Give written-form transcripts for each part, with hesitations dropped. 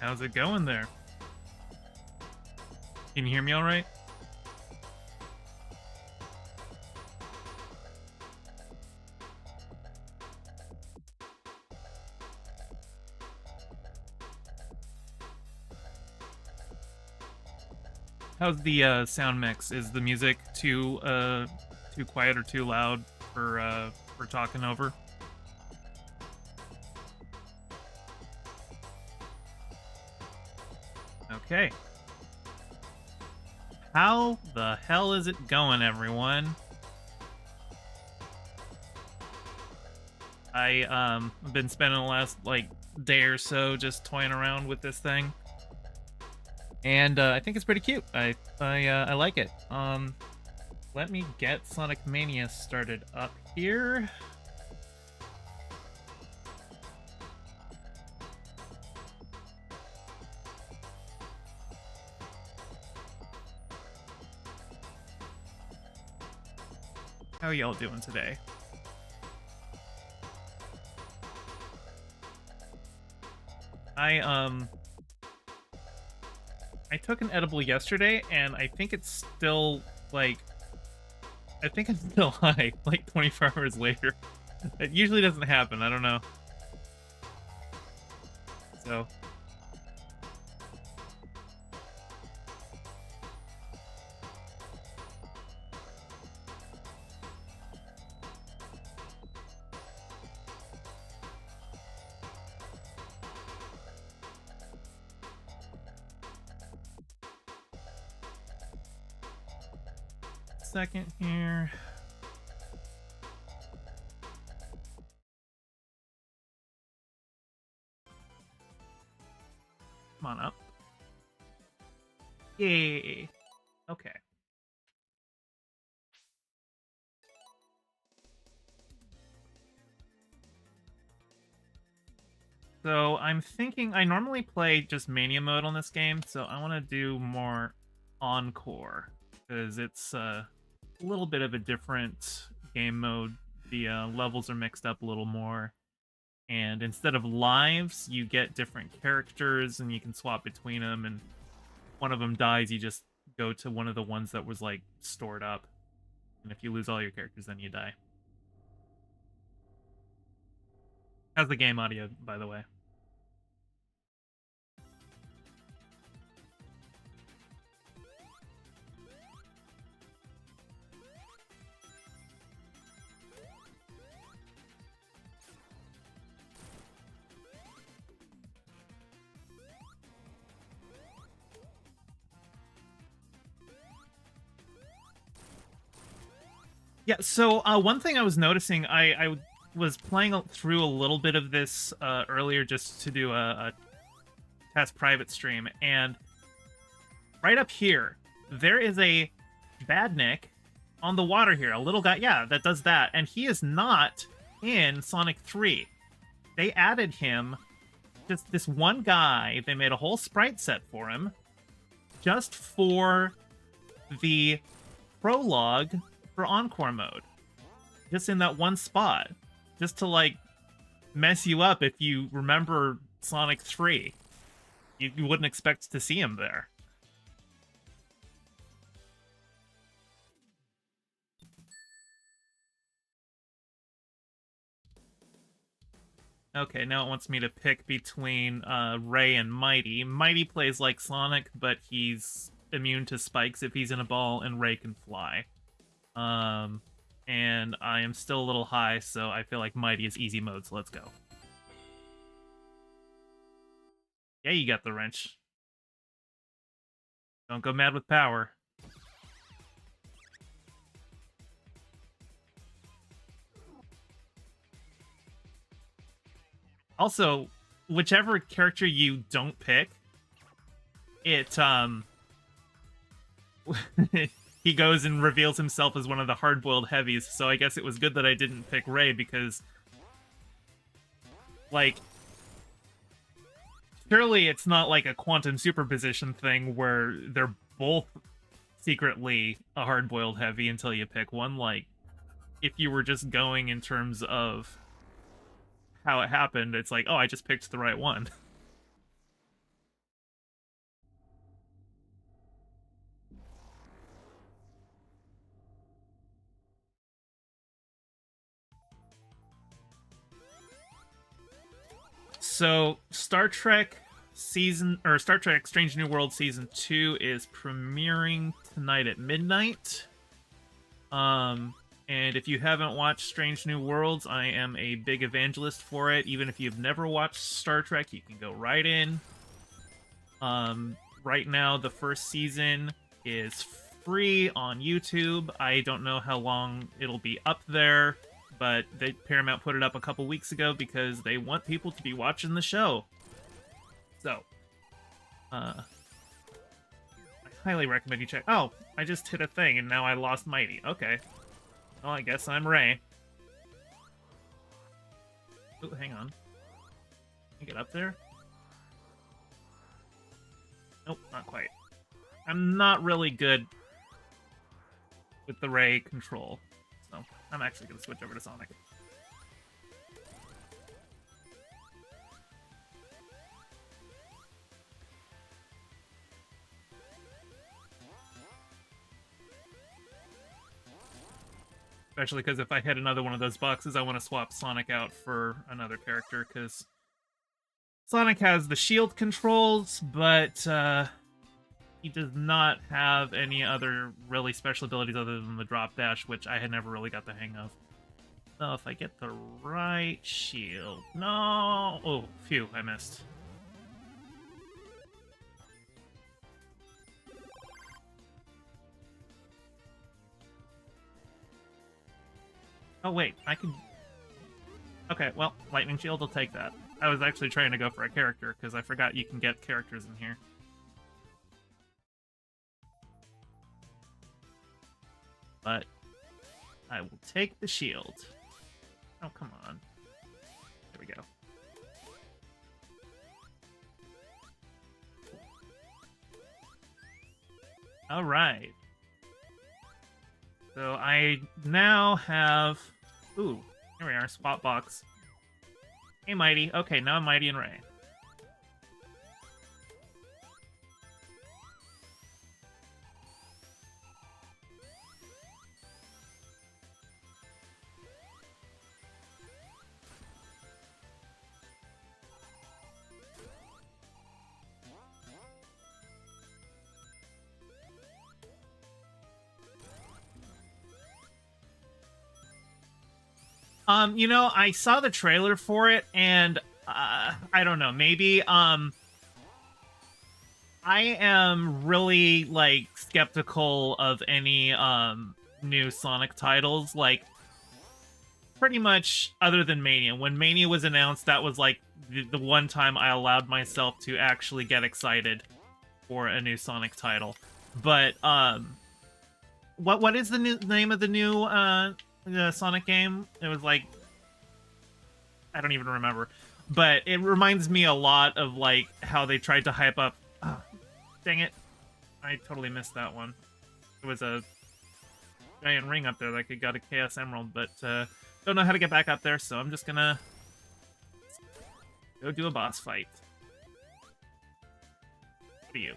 How's it going there? Can you hear me all right? How's the sound mix? Is the music too quiet or too loud for talking over? Okay. How the hell is it going, everyone? I've been spending the last like day or so just toying around with this thing, and I think it's pretty cute. I like it. Let me get Sonic Mania started up here. How y'all doing today? I took an edible yesterday, and I think it's still like, I think it's still high like 24 hours later. It usually doesn't happen. I don't know. So. Second here. Come on up. Yay. Okay. So I'm thinking I normally play just Mania mode on this game, so I want to do more Encore because it's a little bit of a different game mode. The levels are mixed up a little more, and instead of lives, you get different characters, and you can swap between them. And one of them dies, you just go to one of the ones that was like stored up, and if you lose all your characters, then you die. How's the game audio, by the way? Yeah, so one thing I was noticing, I was playing through a little bit of this earlier just to do a test private stream, and right up here, there is a Badnik on the water here, a little guy, yeah, that does that, and he is not in Sonic 3. They added him, just this one guy, they made a whole sprite set for him, just for the prologue for Encore mode. Just in that one spot. Just to, like, mess you up if you remember Sonic 3. You wouldn't expect to see him there. Okay, now it wants me to pick between Ray and Mighty. Mighty plays like Sonic, but he's immune to spikes if he's in a ball, and Ray can fly. And I am still a little high, so I feel like Mighty is easy mode, so let's go. Yeah, you got the wrench. Don't go mad with power. Also, whichever character you don't pick, it, he goes and reveals himself as one of the hard-boiled heavies, so I guess it was good that I didn't pick Ray, because, like, surely it's not like a quantum superposition thing where they're both secretly a hard-boiled heavy until you pick one. Like, if you were just going in terms of how it happened, it's like, oh, I just picked the right one. So Star Trek Strange New World Season 2 is premiering tonight at midnight. And if you haven't watched Strange New Worlds, I am a big evangelist for it. Even if you've never watched Star Trek, you can go right in. Right now, the first season is free on YouTube. I don't know how long it'll be up there, but Paramount put it up a couple weeks ago because they want people to be watching the show. So, I highly recommend you check. Oh, I just hit a thing and now I lost Mighty. Okay. Well, I guess I'm Ray. Oh, hang on. Can I get up there? Nope, not quite. I'm not really good with the Ray control, so I'm actually going to switch over to Sonic. Especially because if I hit another one of those boxes, I want to swap Sonic out for another character, because Sonic has the shield controls, but he does not have any other really special abilities other than the drop dash, which I had never really got the hang of. So if I get the right shield... No! Oh, phew, I missed. Oh, wait, I can... Okay, well, Lightning Shield will take that. I was actually trying to go for a character, because I forgot you can get characters in here. But I will take the shield. Oh, come on. There we go. All right. So I now have... Ooh, here we are, swap box. Hey, Mighty. Okay, now I'm Mighty and Ray. You know, I saw the trailer for it, and I don't know, maybe I am really like skeptical of any new Sonic titles, like pretty much other than Mania. When Mania was announced, that was like the one time I allowed myself to actually get excited for a new Sonic title. But what is the name of the new the Sonic game? It was like, I don't even remember, but it reminds me a lot of like how they tried to hype up. Oh, dang it, I totally missed that one. It was a giant ring up there that could got a Chaos Emerald, but don't know how to get back up there, so I'm just gonna go do a boss fight. What are you?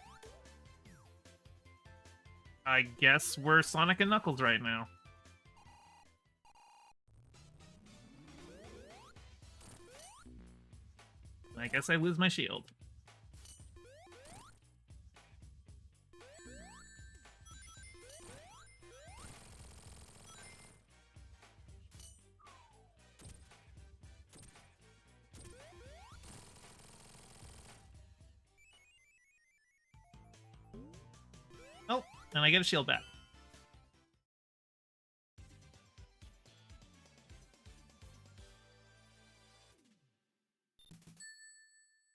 I guess we're Sonic and Knuckles right now. I guess I lose my shield. Oh, and I get a shield back.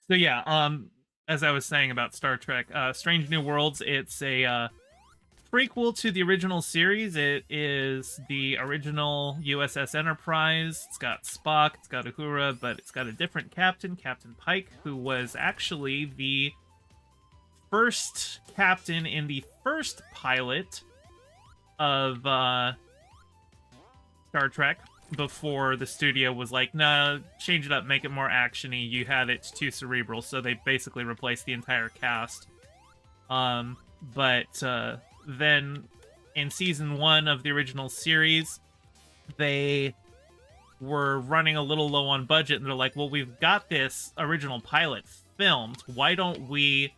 So yeah, as I was saying about Star Trek, Strange New Worlds, it's a prequel to the original series. It is the original USS Enterprise. It's got Spock, it's got Uhura, but it's got a different captain, Captain Pike, who was actually the first captain in the first pilot of Star Trek, before the studio was like, nah, change it up, make it more action-y. You had it too cerebral, so they basically replaced the entire cast. But then in season 1 of the original series, they were running a little low on budget, and they're like, well, we've got this original pilot filmed. Why don't we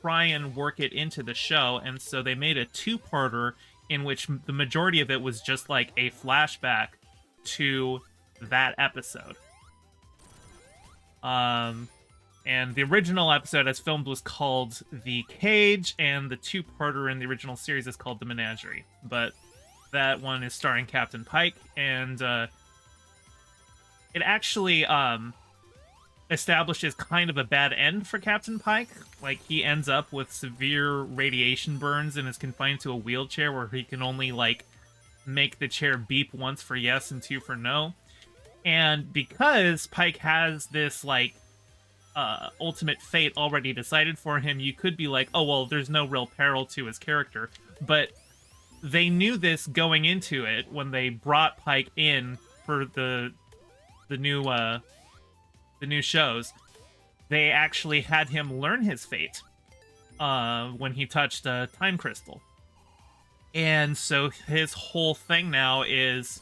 try and work it into the show? And so they made a two-parter in which the majority of it was just like a flashback to that episode. And the original episode as filmed was called The Cage, and the two-parter in the original series is called The Menagerie. But that one is starring Captain Pike, and it actually establishes kind of a bad end for Captain Pike. Like, he ends up with severe radiation burns and is confined to a wheelchair where he can only, like, make the chair beep once for yes and two for no. And because Pike has this, like, ultimate fate already decided for him, you could be like, oh, well, there's no real peril to his character. But they knew this going into it when they brought Pike in for the new shows. They actually had him learn his fate when he touched a time crystal. And so his whole thing now is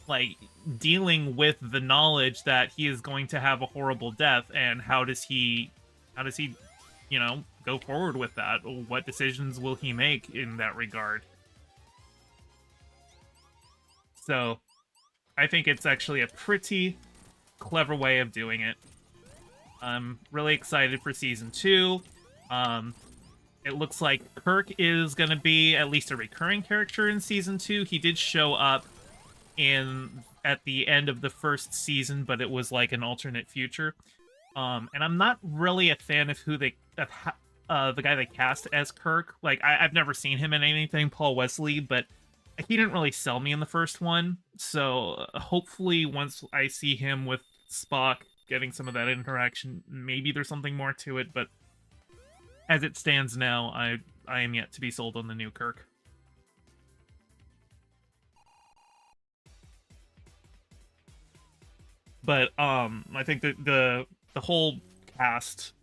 like dealing with the knowledge that he is going to have a horrible death, and how does he you know, go forward with that? What decisions will he make in that regard? So I think it's actually a pretty clever way of doing it. I'm really excited for season 2. It looks like Kirk is going to be at least a recurring character in season 2. He did show up at the end of the first season, but it was like an alternate future. And I'm not really a fan of the guy they cast as Kirk. Like, I've never seen him in anything, Paul Wesley, but he didn't really sell me in the first one. So hopefully once I see him with Spock getting some of that interaction, maybe there's something more to it. But as it stands now, I am yet to be sold on the new Kirk. But I think that the whole cast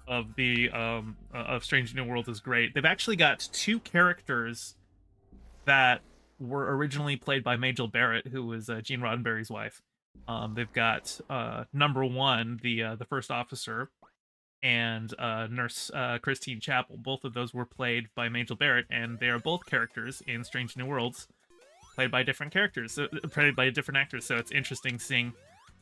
of the of Strange New Worlds is great. They've actually got 2 characters that were originally played by Majel Barrett, who was Gene Roddenberry's wife. They've got number 1, the first officer, and Nurse Christine Chapel. Both of those were played by Majel Barrett, and they are both characters in Strange New Worlds, played by different characters, played by different actors. So it's interesting seeing,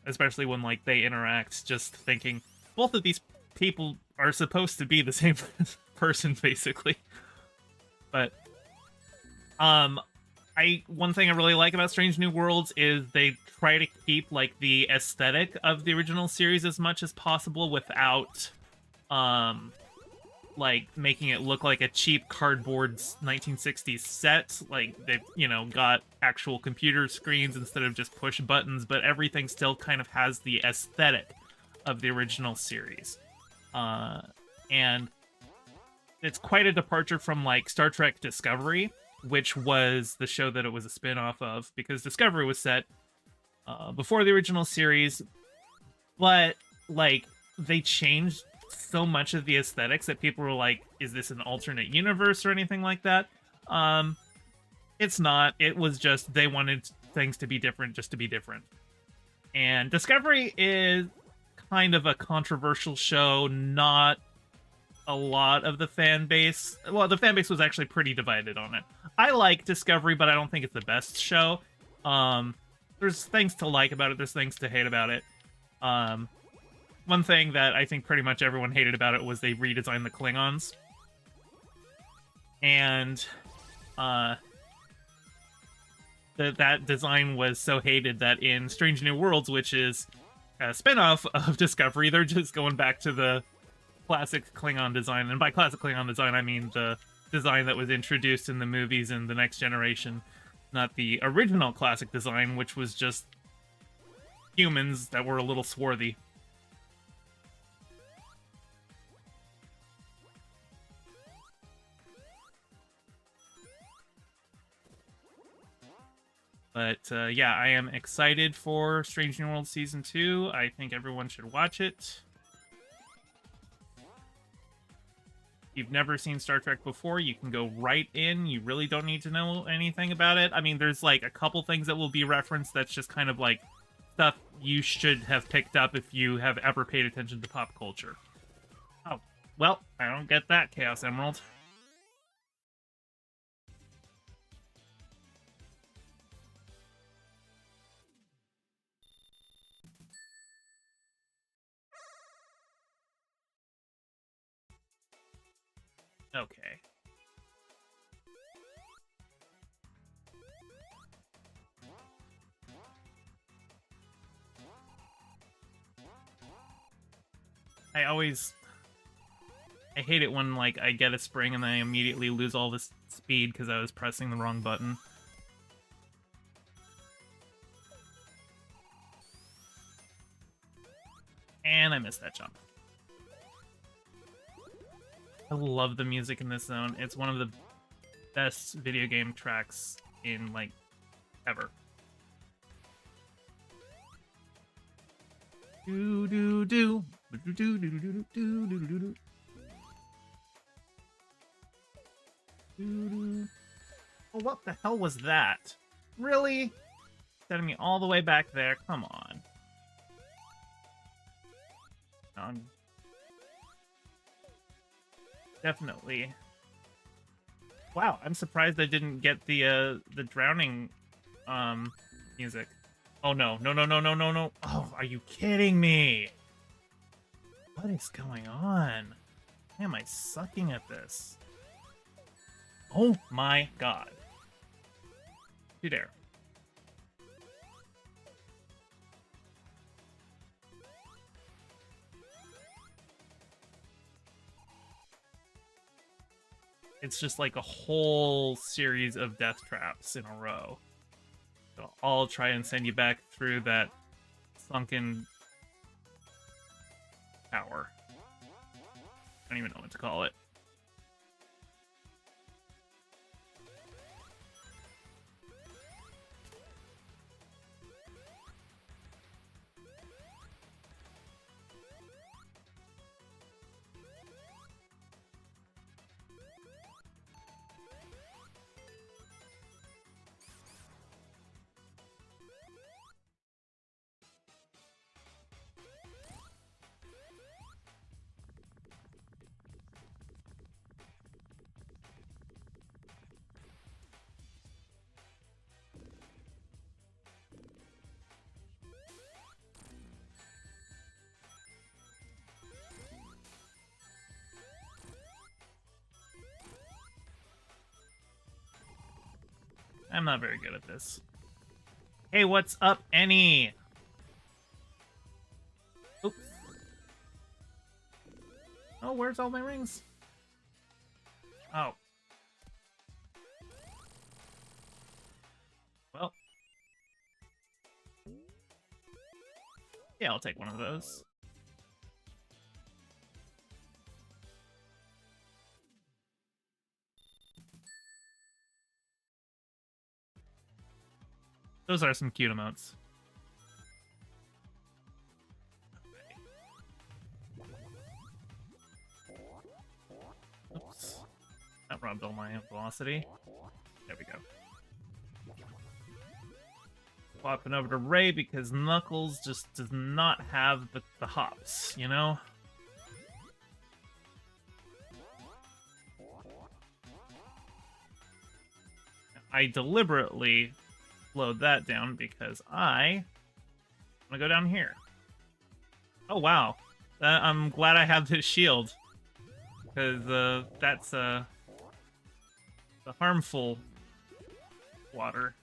especially when like they interact, just thinking both of these people are supposed to be the same person, basically. But one thing I really like about Strange New Worlds is they try to keep like the aesthetic of the original series as much as possible without like making it look like a cheap cardboard 1960s set. Like, they've, you know, got actual computer screens instead of just push buttons, but everything still kind of has the aesthetic of the original series. And it's quite a departure from like Star Trek Discovery, which was the show that it was a spin-off of, because Discovery was set before the original series, but like they changed so much of the aesthetics that people were like, is this an alternate universe or anything like that? It's not. It was just they wanted things to be different just to be different. And Discovery is kind of a controversial show. Not a lot of the fan base. Well, the fan base was actually pretty divided on it. I like Discovery, but I don't think it's the best show. There's things to like about it. There's things to hate about it. One thing that I think pretty much everyone hated about it was they redesigned the Klingons. And that design was so hated that in Strange New Worlds, which is a spin-off of Discovery, they're just going back to the classic Klingon design. And by classic Klingon design, I mean the design that was introduced in the movies in The Next Generation, not the original classic design, which was just humans that were a little swarthy. But yeah, I am excited for Strange New World Season 2. I think everyone should watch it. you've never seen Star Trek before, you can go right in. You really don't need to know anything about it. I mean, there's like a couple things that will be referenced that's just kind of like stuff you should have picked up if you have ever paid attention to pop culture. Oh, well, I don't get that, Chaos Emerald. Okay. I hate it when, like, I get a spring and then I immediately lose all this speed because I was pressing the wrong button. And I missed that jump. I love the music in this zone. It's one of the best video game tracks in, like, ever. Do do do do do do do do do do do do. Oh, what the hell was that? Really? Sending me all the way back there? Come on. Definitely. Wow, I'm surprised I didn't get the drowning music. Oh no, no, no, no, no, no, no. Oh, are you kidding me? What is going on? Why am I sucking at this? Oh my god. You dare. It's just like a whole series of death traps in a row. They'll all try and send you back through that sunken tower. I don't even know what to call it. I'm not very good at this. Hey, what's up, Annie? Oops. Oh, where's all my rings? Oh. Well. Yeah, I'll take one of those. Those are some cute emotes. Oops. That robbed all my velocity. There we go. Swapping over to Ray because Knuckles just does not have the hops, you know? I deliberately slowed that down because I want to go down here. Oh, wow. I'm glad I have this shield. Because that's the harmful water.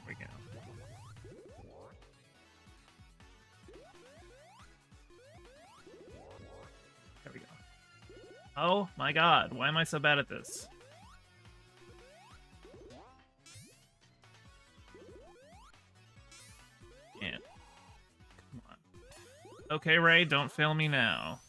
There we go. There we go. Oh my god, why am I so bad at this? Yeah. Come on. Okay, Ray, don't fail me now.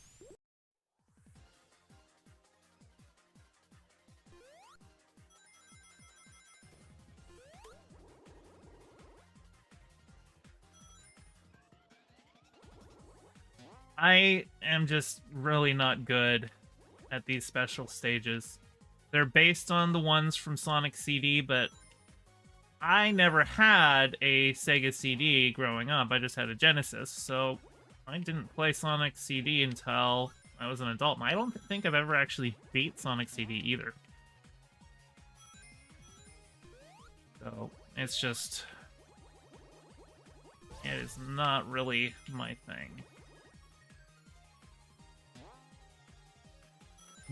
I am just really not good at these special stages. They're based on the ones from Sonic CD, but I never had a Sega CD growing up. I just had a Genesis, so I didn't play Sonic CD until I was an adult. And I don't think I've ever actually beat Sonic CD either. So it's just... it is not really my thing.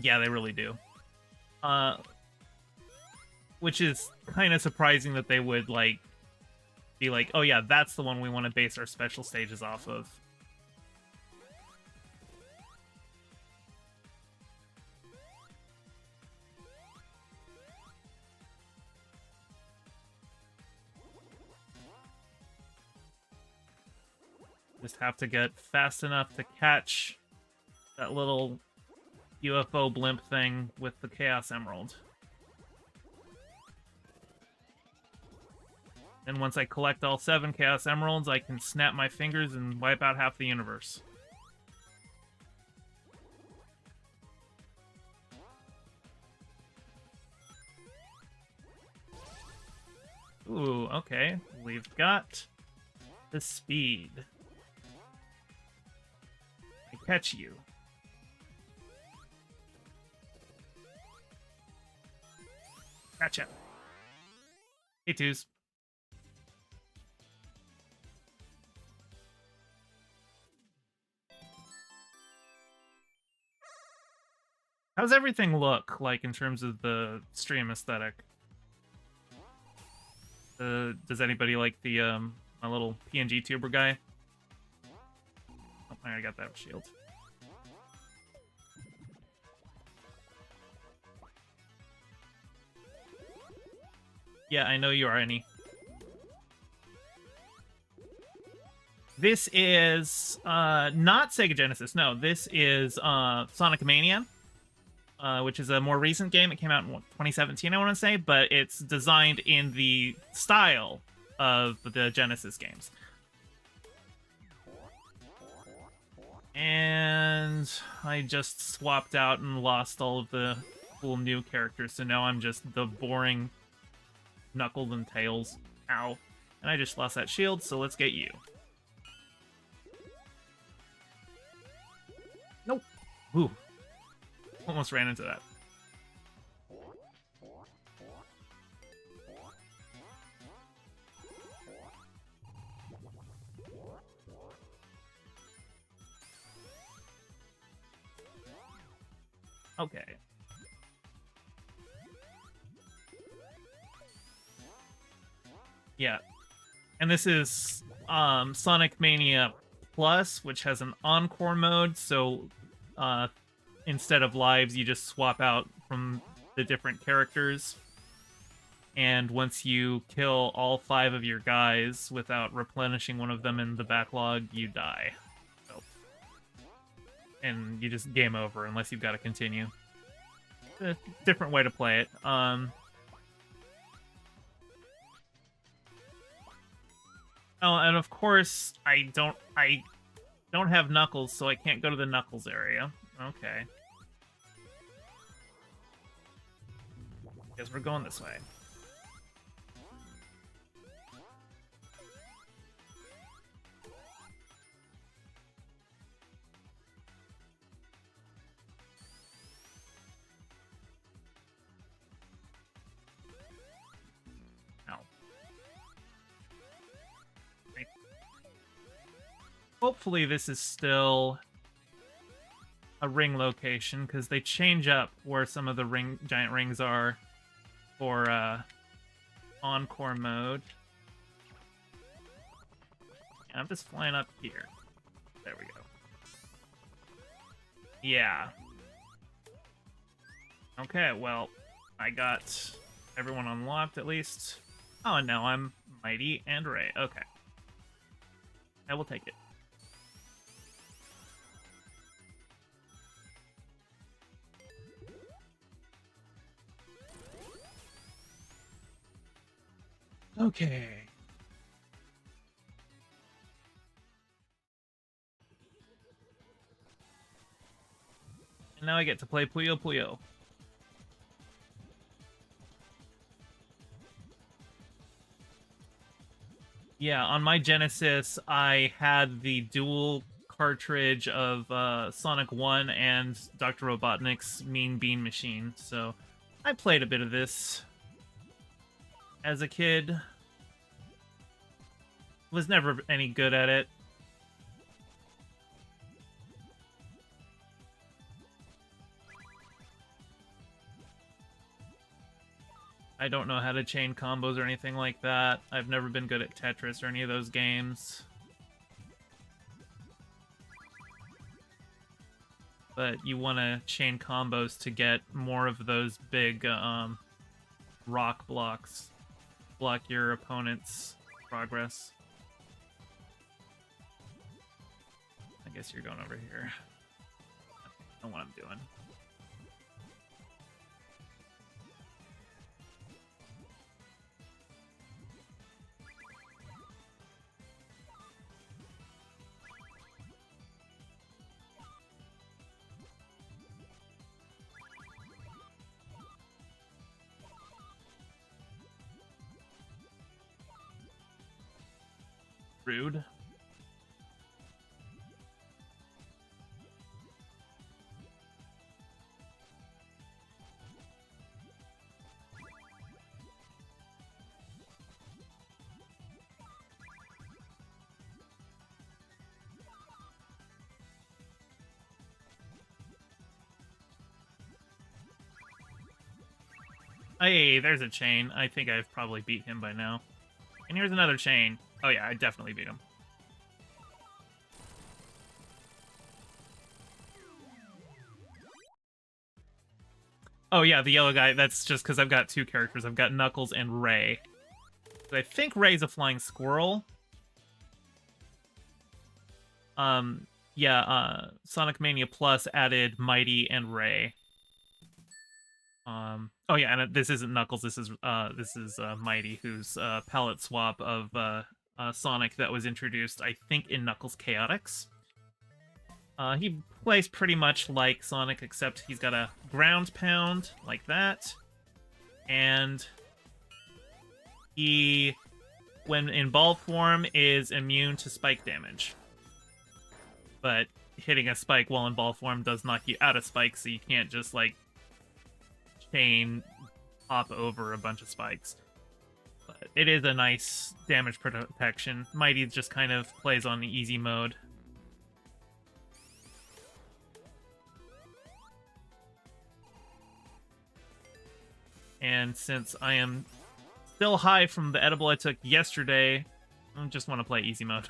Yeah, they really do. Which is kind of surprising that they would, like, be like, oh yeah, that's the one we want to base our special stages off of. Just have to get fast enough to catch that little UFO blimp thing with the Chaos Emerald. And once I collect all 7 Chaos Emeralds, I can snap my fingers and wipe out half the universe. Ooh, okay. We've got the speed. I catch you. Gotcha. Hey, twos. How's everything look, like, in terms of the stream aesthetic? Does anybody like the, my little PNG tuber guy? Oh, I already got that shield. Yeah, I know you are, Annie. This is, not Sega Genesis, no. This is, Sonic Mania. Which is a more recent game. It came out in 2017, I want to say, but it's designed in the style of the Genesis games. And I just swapped out and lost all of the cool new characters, so now I'm just the boring Knuckles and Tails. Ow. And I just lost that shield, so let's get you. Nope. Ooh. Almost ran into that. Okay. Yeah. And this is Sonic Mania Plus, which has an encore mode, so instead of lives, you just swap out from the different characters. And once you kill all 5 of your guys without replenishing one of them in the backlog, you die. So, and you just game over unless you've got to continue. A different way to play it. Oh, and of course, I don't have Knuckles, so I can't go to the Knuckles area. Okay. Guess we're going this way. Ow. Right. Hopefully this is still a ring location, because they change up where some of the giant rings are for encore mode. Yeah, I'm just flying up here. There we go. Yeah. Okay, well, I got everyone unlocked at least. Oh, and now I'm Mighty and Ray. Okay. I will take it. Okay. Now I get to play Puyo Puyo. Yeah, on my Genesis, I had the dual cartridge of Sonic 1 and Dr. Robotnik's Mean Bean Machine, so I played a bit of this as a kid. Was never any good at it. I don't know how to chain combos or anything like that. I've never been good at Tetris or any of those games. But you want to chain combos to get more of those big rock blocks. Block your opponent's progress. I guess you're going over here. I know what I'm doing. Rude. Hey, there's a chain. I think I've probably beat him by now. And here's another chain. Oh yeah, I definitely beat him. Oh yeah, the yellow guy, that's just because I've got two characters. I've got Knuckles and Ray. I think Ray's a flying squirrel. Sonic Mania Plus added Mighty and Ray. Oh yeah, and this isn't Knuckles. This is Mighty, who's palette swap of Sonic that was introduced, I think, in Knuckles Chaotix. He plays pretty much like Sonic, except he's got a ground pound like that, and he, when in ball form, is immune to spike damage. But hitting a spike while in ball form does knock you out of spikes, so you can't just like chain hop over a bunch of spikes. But it is a nice damage protection. Mighty just kind of plays on the easy mode. And since I am still high from the edible I took yesterday, I just want to play easy mode.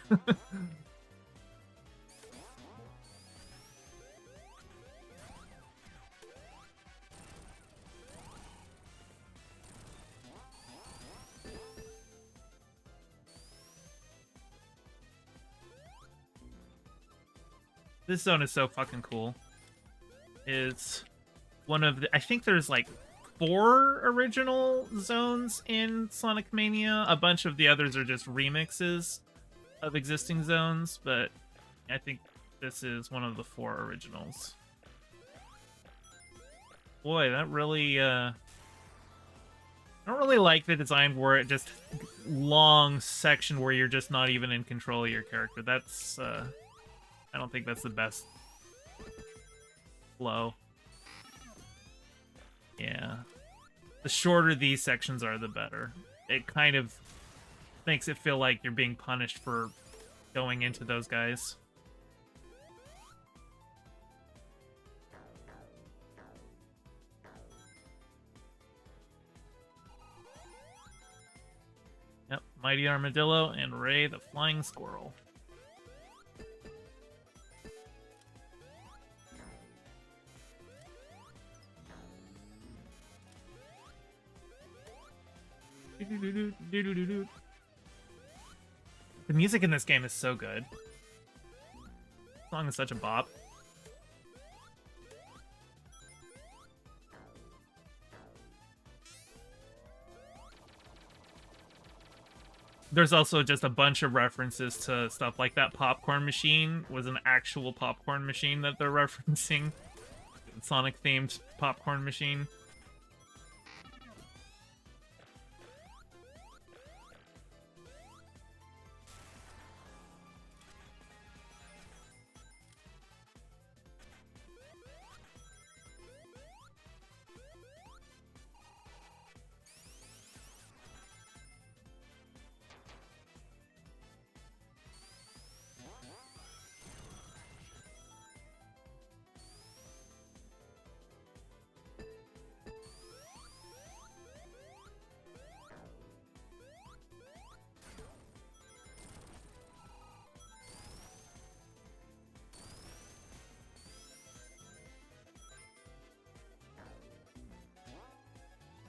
This zone is so fucking cool. It's one of the... I think there's like 4 original zones in Sonic Mania. A bunch of the others are just remixes of existing zones, but I think this is one of the 4 originals. Boy, that really... I don't really like the design where it just... long section where you're just not even in control of your character. That's... I don't think that's the best flow. Yeah. The shorter these sections are, the better. It kind of makes it feel like you're being punished for going into those guys. Yep, Mighty Armadillo and Ray the Flying Squirrel. The music in this game is so good. The song is such a bop. There's also just a bunch of references to stuff like that popcorn machine was an actual popcorn machine that they're referencing. Sonic themed popcorn machine.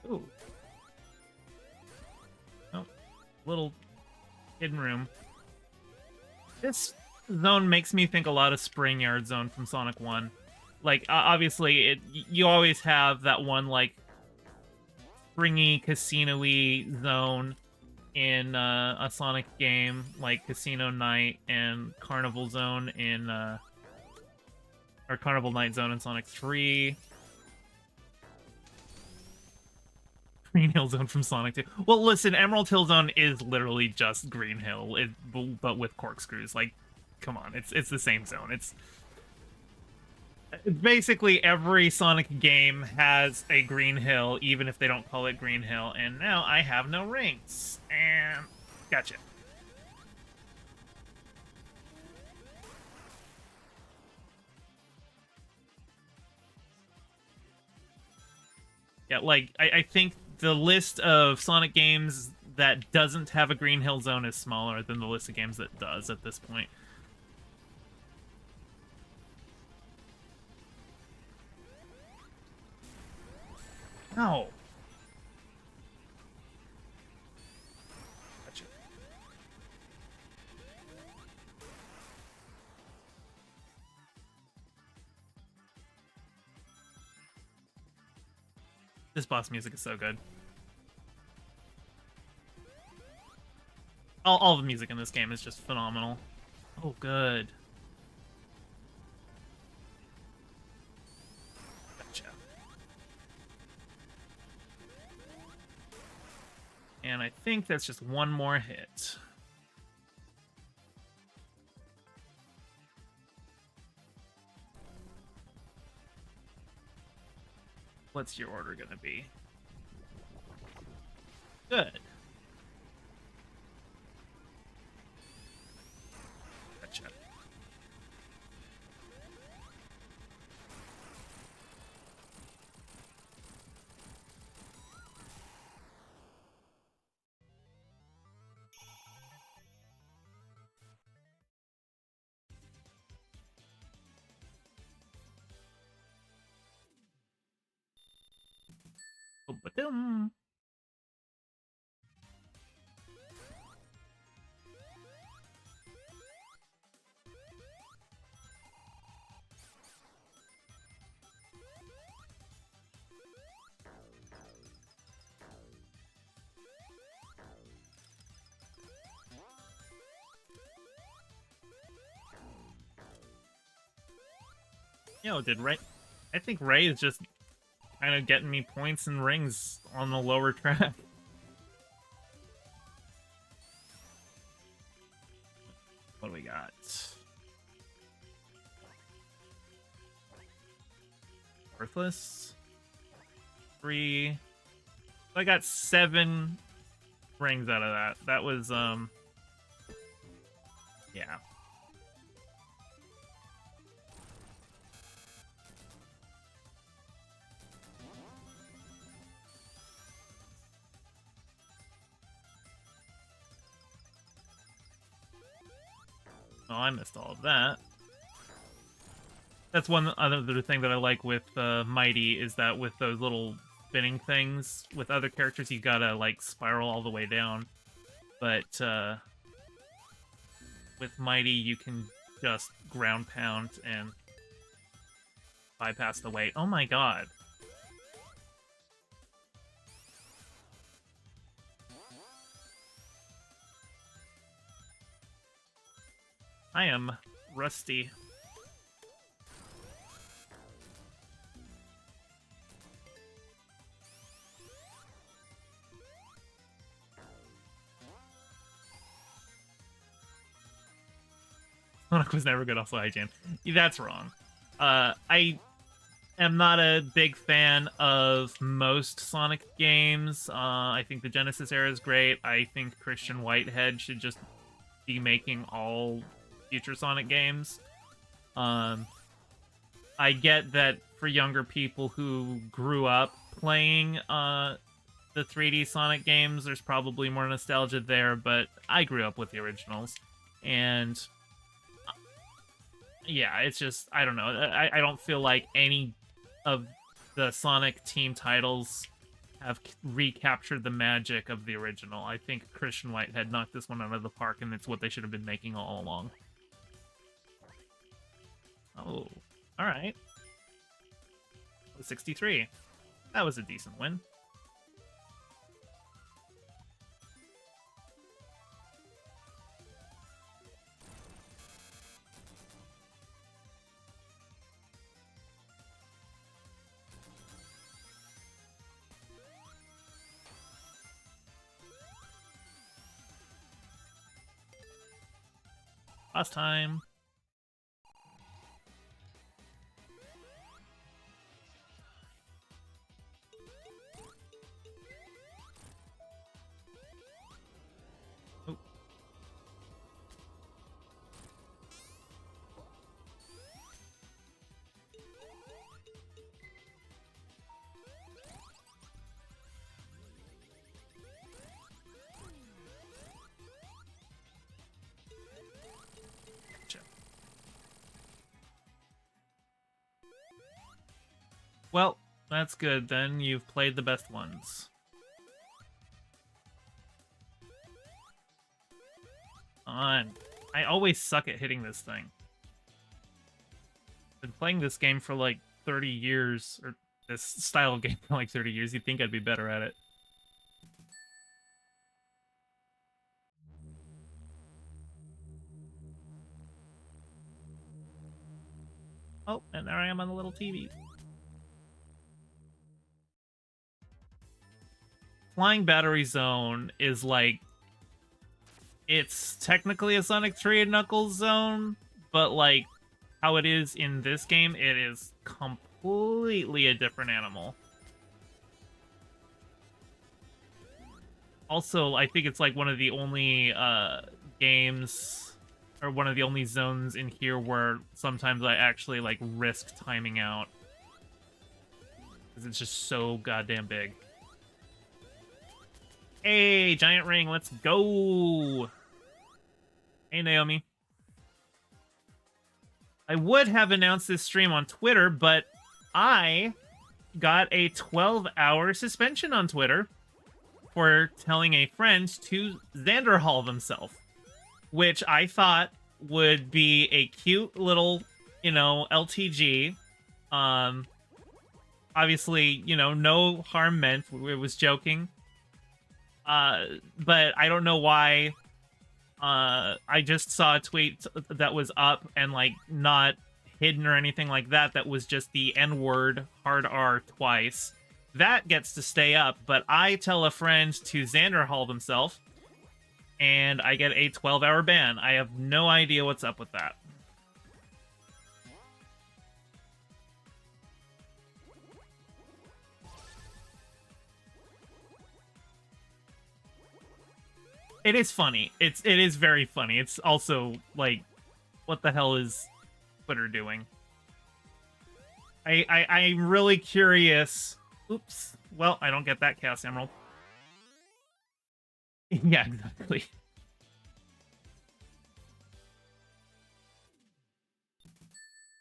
Ooh. Oh, little hidden room. This zone makes me think a lot of Spring Yard Zone from Sonic 1. Like, obviously, you always have that one, like, springy, casino-y zone in a Sonic game, like Casino Night and Carnival Zone in, or Carnival Night Zone in Sonic 3. Green Hill Zone from Sonic 2. Well, listen, Emerald Hill Zone is literally just Green Hill, but with corkscrews. Like, come on, it's the same zone. It's basically every Sonic game has a Green Hill, even if they don't call it Green Hill. And now I have no rings. And gotcha. Yeah, like, I think the list of Sonic games that doesn't have a Green Hill Zone is smaller than the list of games that does at this point. No. Gotcha. This boss music is so good. All the music in this game is just phenomenal. Oh, good. Gotcha. And I think that's just one more hit. What's your order gonna be? Good. Gotcha. Oh, ba-dum. Yo, did Ray... I think Ray is just kind of getting me points and rings on the lower track. What do we got? Worthless? 3. I got 7 rings out of that. That was, yeah. Oh, I missed all of that. That's one other thing that I like with Mighty, is that with those little spinning things, with other characters you gotta, like, spiral all the way down. But with Mighty you can just ground pound and bypass the weight. Oh my god. I am rusty. Sonic was never good, also hygiene. That's wrong. I am not a big fan of most Sonic games. I think the Genesis era is great. I think Christian Whitehead should just be making all future Sonic games. I get that for younger people who grew up playing the 3D Sonic games, there's probably more nostalgia there, but I grew up with the originals. And yeah, it's just, I don't know. I don't feel like any of the Sonic team titles have recaptured the magic of the original. I think Christian Whitehead knocked this one out of the park, and it's what they should have been making all along. Oh, all right. 63. That was a decent win. Last time. Oh. Well, that's good, then. You've played the best ones. On. I always suck at hitting this thing. Been playing this game for like 30 years, or this style of game for like 30 years. You'd think I'd be better at it. Oh, and there I am on the little TV. Flying Battery Zone is like, it's technically a Sonic 3 and Knuckles zone, but like how it is in this game, it is completely a different animal. Also, I think it's like one of the only games, or one of the only zones in here where sometimes I actually like risk timing out, because it's just so goddamn big. Hey, giant ring, let's go! Hey, Naomi. I would have announced this stream on Twitter, but I got a 12-hour suspension on Twitter for telling a friend to Xanderhall himself, which I thought would be a cute little, you know, LTG. Obviously, you know, no harm meant. It was joking. But I don't know why. I just saw a tweet that was up and like not hidden or anything like that. That was just the N-word hard R twice. That gets to stay up, but I tell a friend to Xanderhall himself, and I get a 12-hour ban. I have no idea what's up with that. It is funny. It is very funny. It's also like, what the hell is Twitter doing? I'm really curious. Oops. Well, I don't get that Chaos Emerald. Yeah, exactly.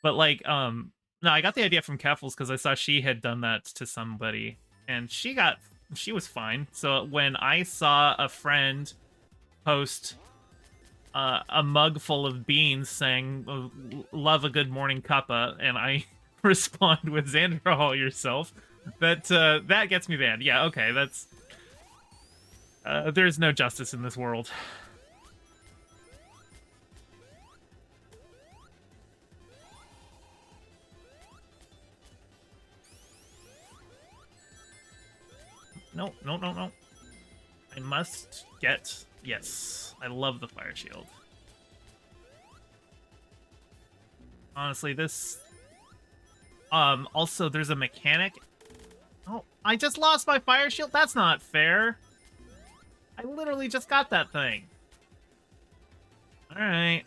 But like, no, I got the idea from Keffels because I saw she had done that to somebody, and she was fine. So when I saw a friend post a mug full of beans saying, love a good morning cuppa, and I respond with Xanderhall yourself, that gets me banned. Yeah, okay, that's... there's no justice in this world. No, no, no, no. I must get... Yes, I love the fire shield. Honestly, this... also, there's a mechanic... Oh, I just lost my fire shield? That's not fair. I literally just got that thing. Alright.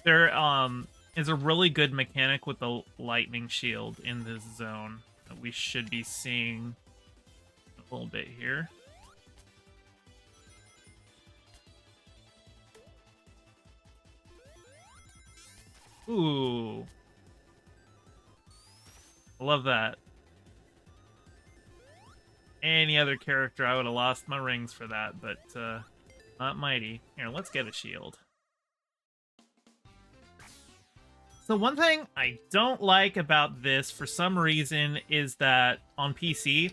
There, is a really good mechanic with the lightning shield in this zone that we should be seeing a little bit here. Ooh. I love that. Any other character, I would have lost my rings for that, but, not Mighty. Here, let's get a shield. So one thing I don't like about this, for some reason, is that on PC,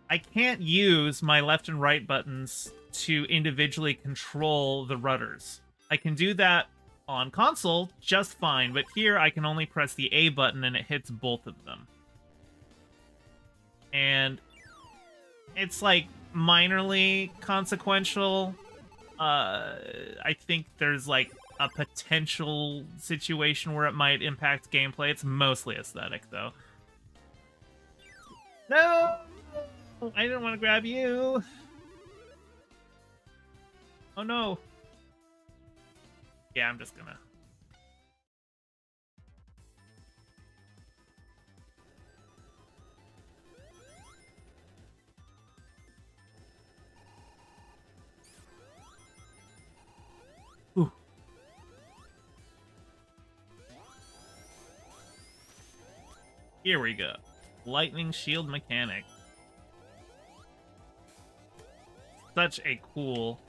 I can't use my left and right buttons to individually control the rudders. I can do that on console just fine, but here I can only press the A button and it hits both of them. And it's like minorly consequential. I think there's like a potential situation where it might impact gameplay. It's mostly aesthetic though. No! I didn't want to grab you. Oh no. Yeah, I'm just gonna... Ooh. Here we go. Lightning shield mechanic. Such a cool...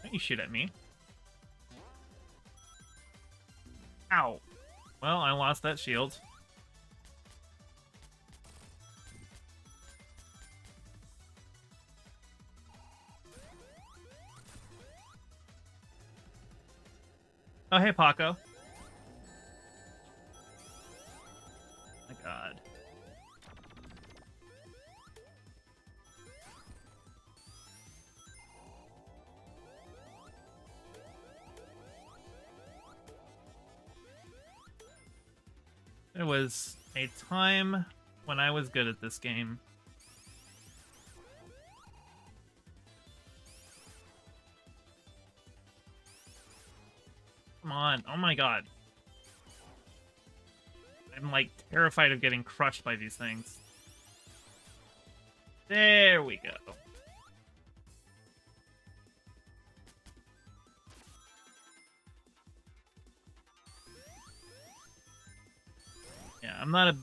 Don't you shoot at me. Ow. Well, I lost that shield. Oh, hey, Paco. My god. There was a time when I was good at this game. Come on. Oh my god. I'm like terrified of getting crushed by these things. There we go. Yeah, I'm not a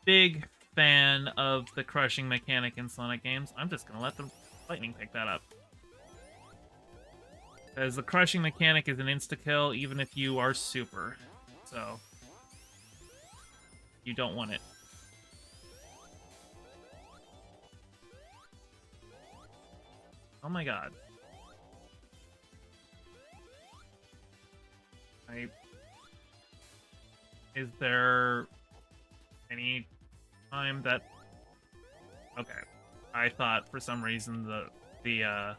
big fan of the crushing mechanic in Sonic games. I'm just gonna let the lightning pick that up. Because the crushing mechanic is an insta-kill even if you are super. So, you don't want it. Oh my god. Is there any time that... Okay. I thought for some reason the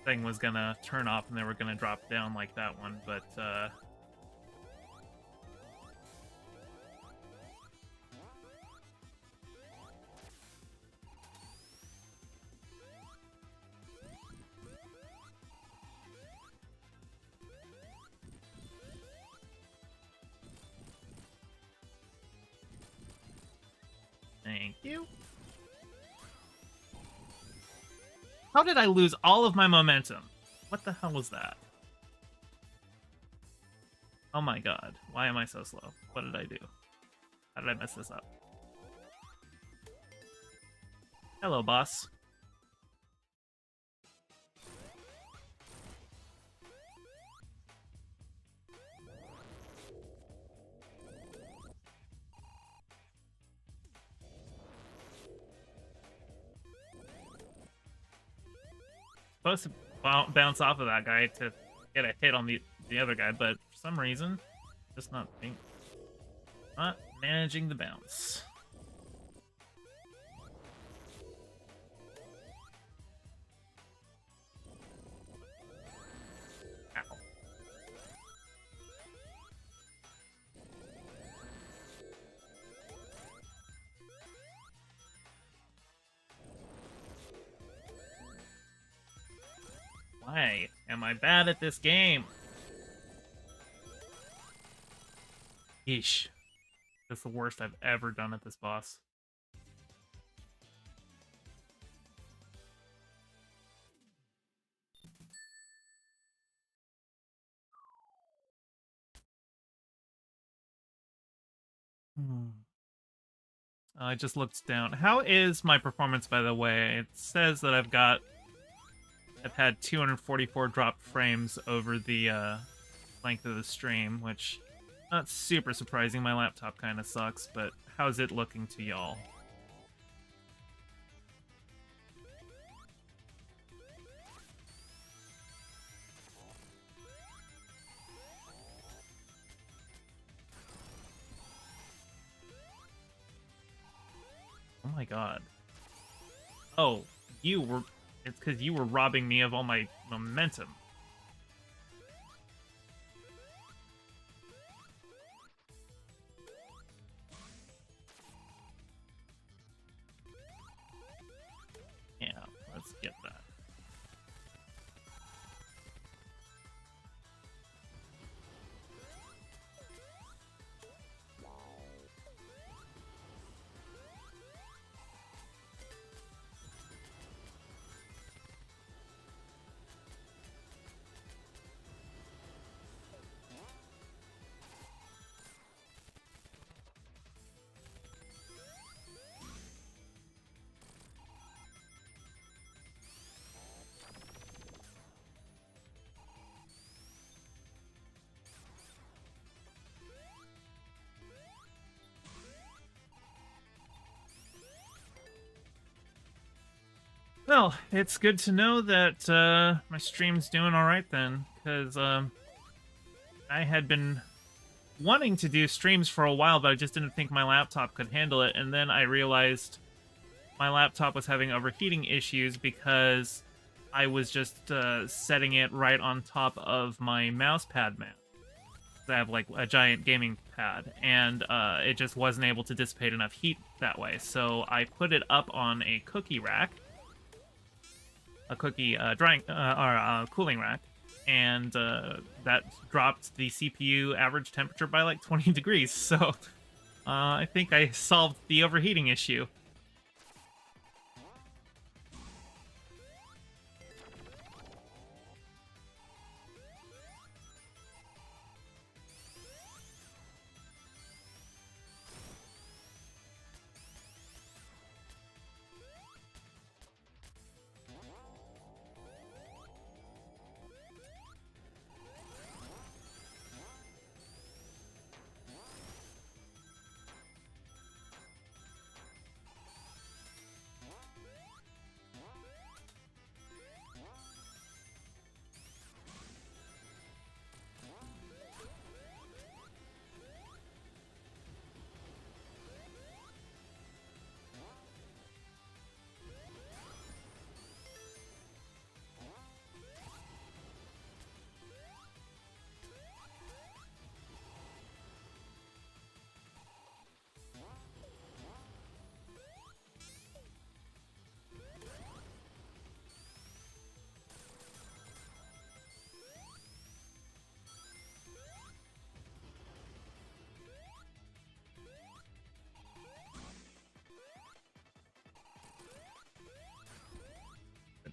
thing was gonna turn off and they were gonna drop down like that one, but thank you. How did I lose all of my momentum? What the hell was that? Oh my god. Why am I so slow? What did I do? How did I mess this up? Hello, boss. supposed to bounce off of that guy to get a hit on the other guy, but for some reason, just not managing the bounce. Ow. Why am I bad at this game? Yeesh. That's the worst I've ever done at this boss. I just looked down. How is my performance, by the way? It says that I've had 244 dropped frames over the length of the stream, which not super surprising. My laptop kind of sucks, but how's it looking to y'all? Oh my god. Oh, it's because you were robbing me of all my momentum. Yeah, let's get that. Well, it's good to know that my stream's doing alright then, because I had been wanting to do streams for a while, but I just didn't think my laptop could handle it, and then I realized my laptop was having overheating issues because I was just setting it right on top of my mouse pad mount. I have like a giant gaming pad, and it just wasn't able to dissipate enough heat that way, so I put it up on a cookie rack, a cookie cooling rack, and that dropped the CPU average temperature by like 20 degrees. So I think I solved the overheating issue.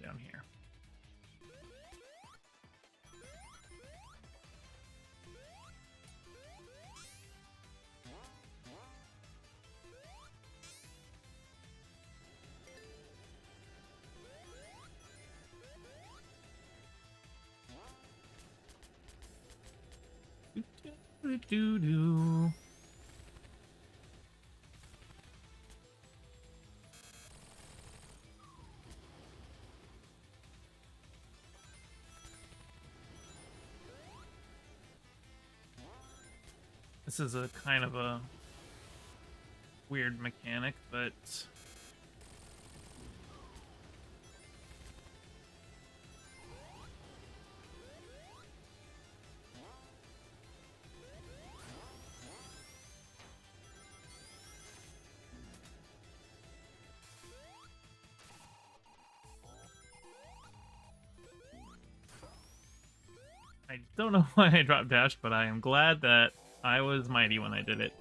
Down here. Do. This is a kind of a weird mechanic, but I don't know why I dropped dash, but I am glad that I was mighty when I did it.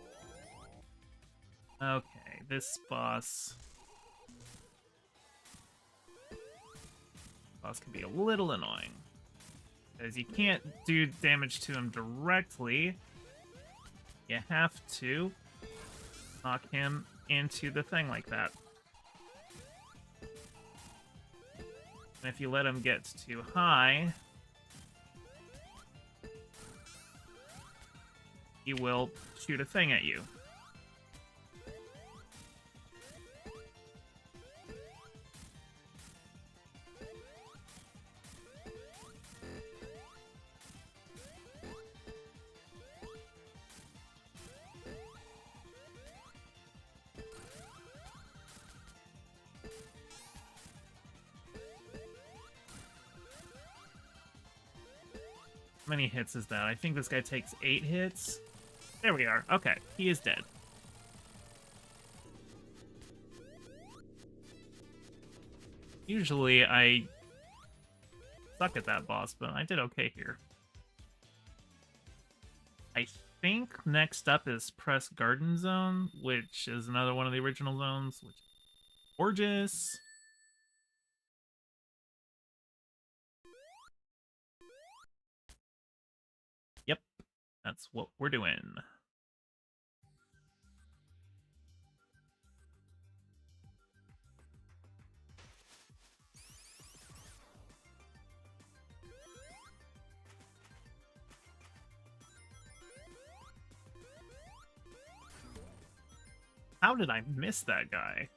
Okay, this boss can be a little annoying, because you can't do damage to him directly. You have to knock him into the thing like that. And if you let him get too high, he will shoot a thing at you. How many hits is that? I think this guy takes 8 hits. There we are. Okay, he is dead. Usually I suck at that boss, but I did okay here. I think next up is Press Garden Zone, which is another one of the original zones, which is gorgeous. Yep, that's what we're doing. How did I miss that guy?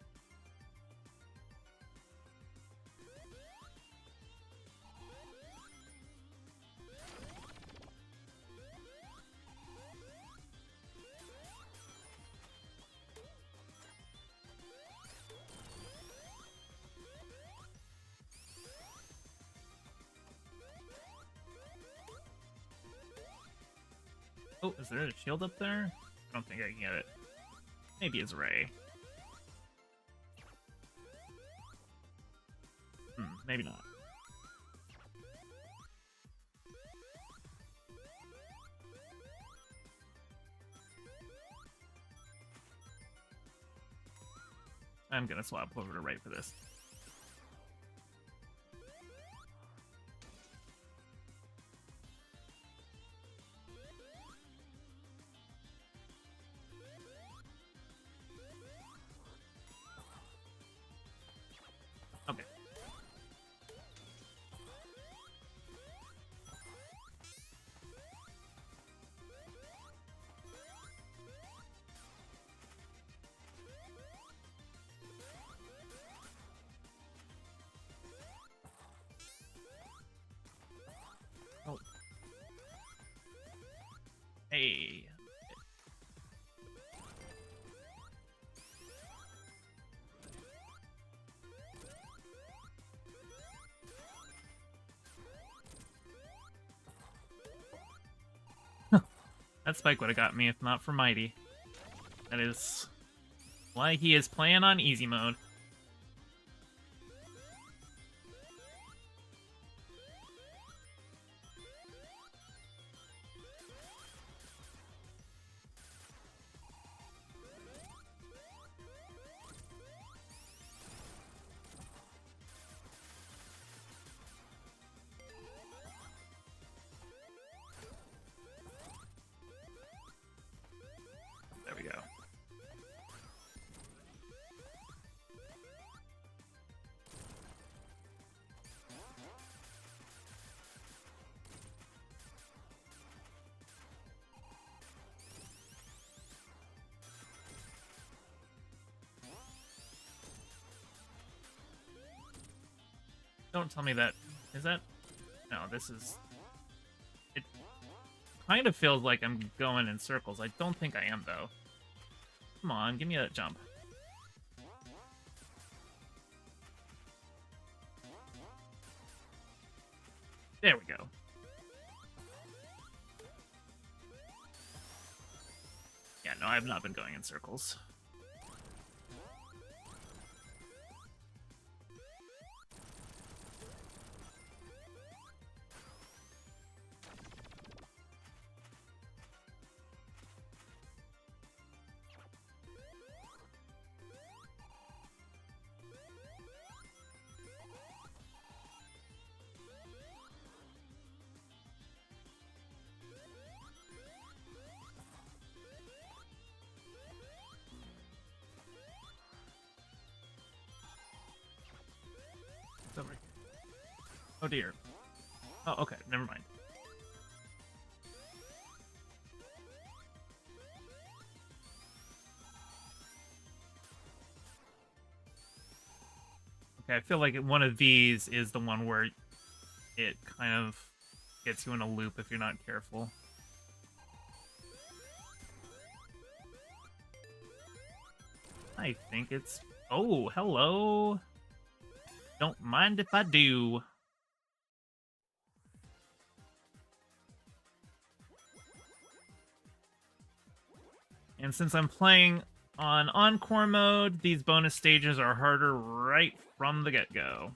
Oh, is there a shield up there? I don't think I can get it. Maybe it's Ray. Maybe not. I'm gonna swap over to Ray for this. Okay. Oh. Hey. That spike would have got me if not for Mighty. That is why he is playing on easy mode. There we go. Don't tell me that. Is that? No, this is... kind of feels like I'm going in circles. I don't think I am, though. Come on, give me that jump. There we go. Yeah, no, I've not been going in circles. Over here. Oh dear. Oh, okay, never mind. Okay, I feel like one of these is the one where it kind of gets you in a loop if you're not careful. I think it's... Oh, hello! Don't mind if I do. And since I'm playing on Encore mode, these bonus stages are harder right from the get-go.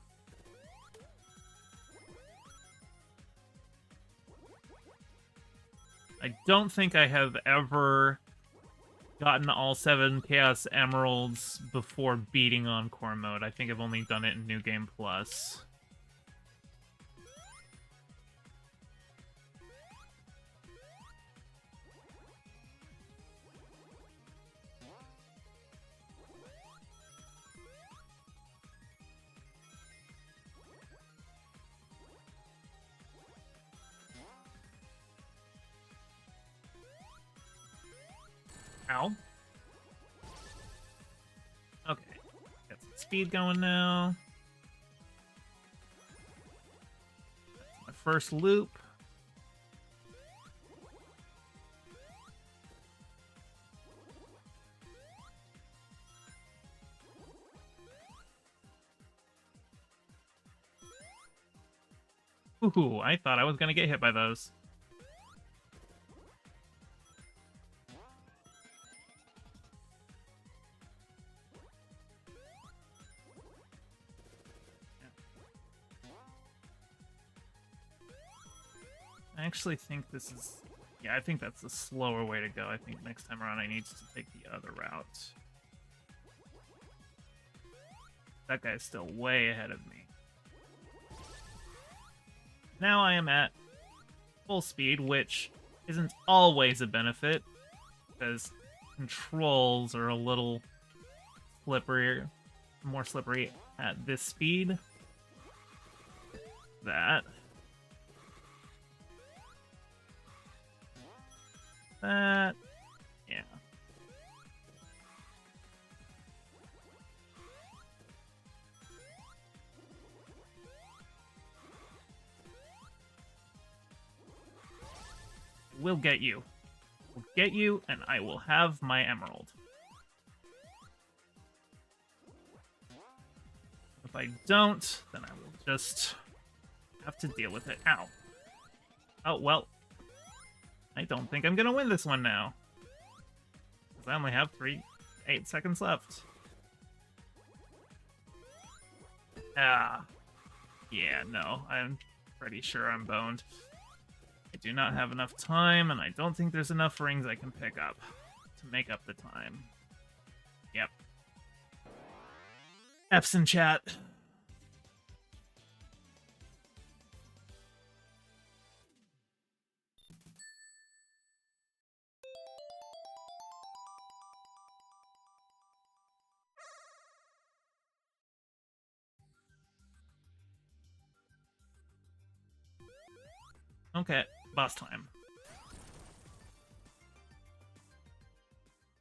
I don't think I have ever gotten all 7 Chaos Emeralds before beating Encore mode. I think I've only done it in New Game Plus. Ow. Okay. Got some speed going now. That's my first loop. Ooh, I thought I was gonna get hit by those. I actually think this is... Yeah, I think that's the slower way to go. I think next time around I need to take the other route. That guy's still way ahead of me. Now I am at full speed, which isn't always a benefit, because controls are a little slippery, more slippery at this speed. That. Yeah. We'll get you. We'll get you, and I will have my emerald. If I don't, then I will just have to deal with it. Ow. Oh, well. I don't think I'm gonna win this one now. Because I only have 8 seconds left. Ah. Yeah, no. I'm pretty sure I'm boned. I do not have enough time, and I don't think there's enough rings I can pick up to make up the time. Yep. F's in chat. Okay, boss time.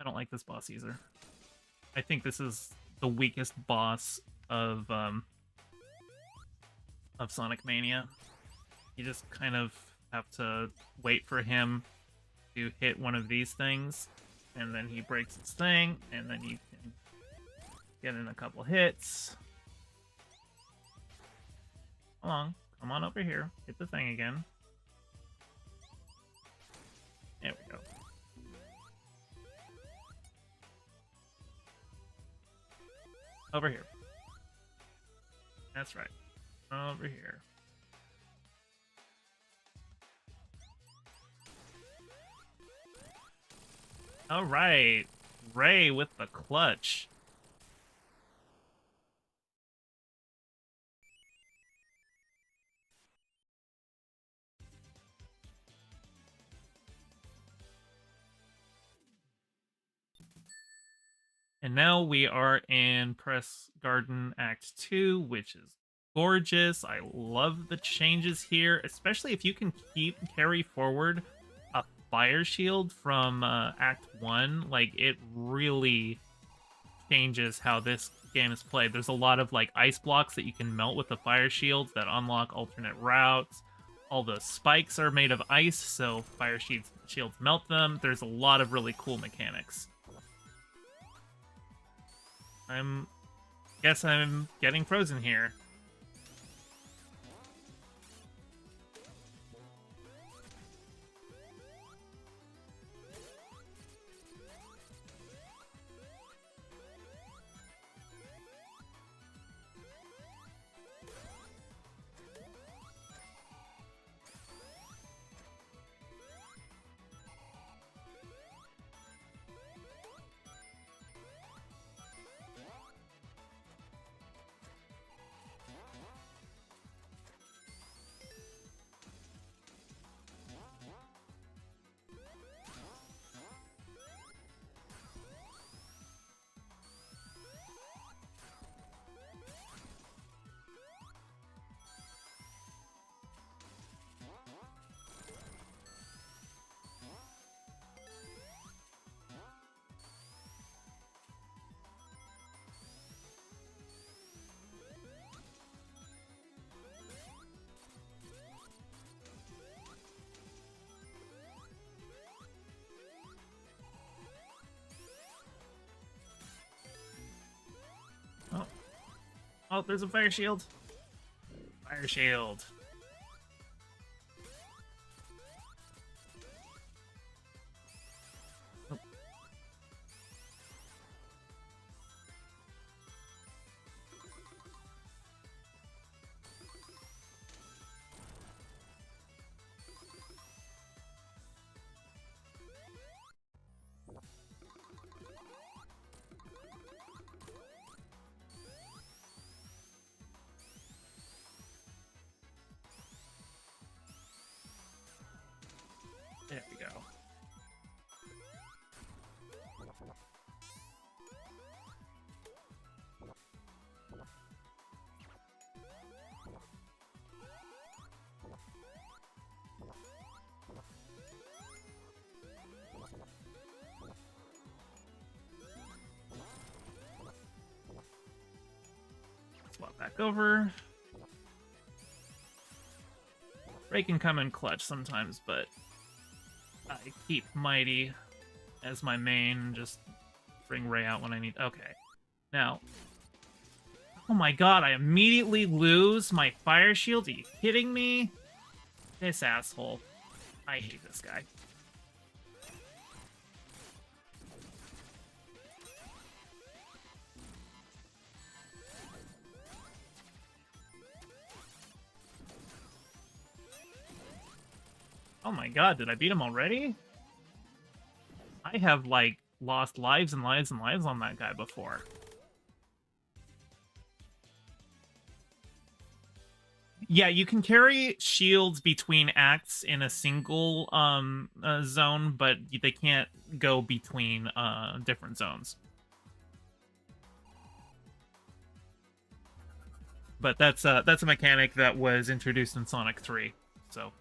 I don't like this boss either. I think this is the weakest boss of Sonic Mania. He just kind of have to wait for him to hit one of these things, and then he breaks his thing, and then you can get in a couple hits. Come on over here. Hit the thing again. There we go. Over here. That's right. Over here. All right. Ray with the clutch. And now we are in Press Garden Act 2, which is gorgeous. I love the changes here, especially if you can carry forward a fire shield from Act 1. Like, it really changes how this game is played. There's a lot of like ice blocks that you can melt with the fire shields that unlock alternate routes. All the spikes are made of ice, so fire shields melt them. There's a lot of really cool mechanics. Guess I'm getting frozen here. Oh, there's a fire shield. Fire shield. Oh. There we go. Swap back over. Ray can come in clutch sometimes, but I keep Mighty as my main and just bring Ray out when I need. Okay. Now. Oh my god, I immediately lose my fire shield? Are you kidding me? This asshole. I hate this guy. Oh my god, did I beat him already? I have, like, lost lives and lives and lives on that guy before. Yeah, you can carry shields between acts in a single zone, but they can't go between different zones. But that's a mechanic that was introduced in Sonic 3, so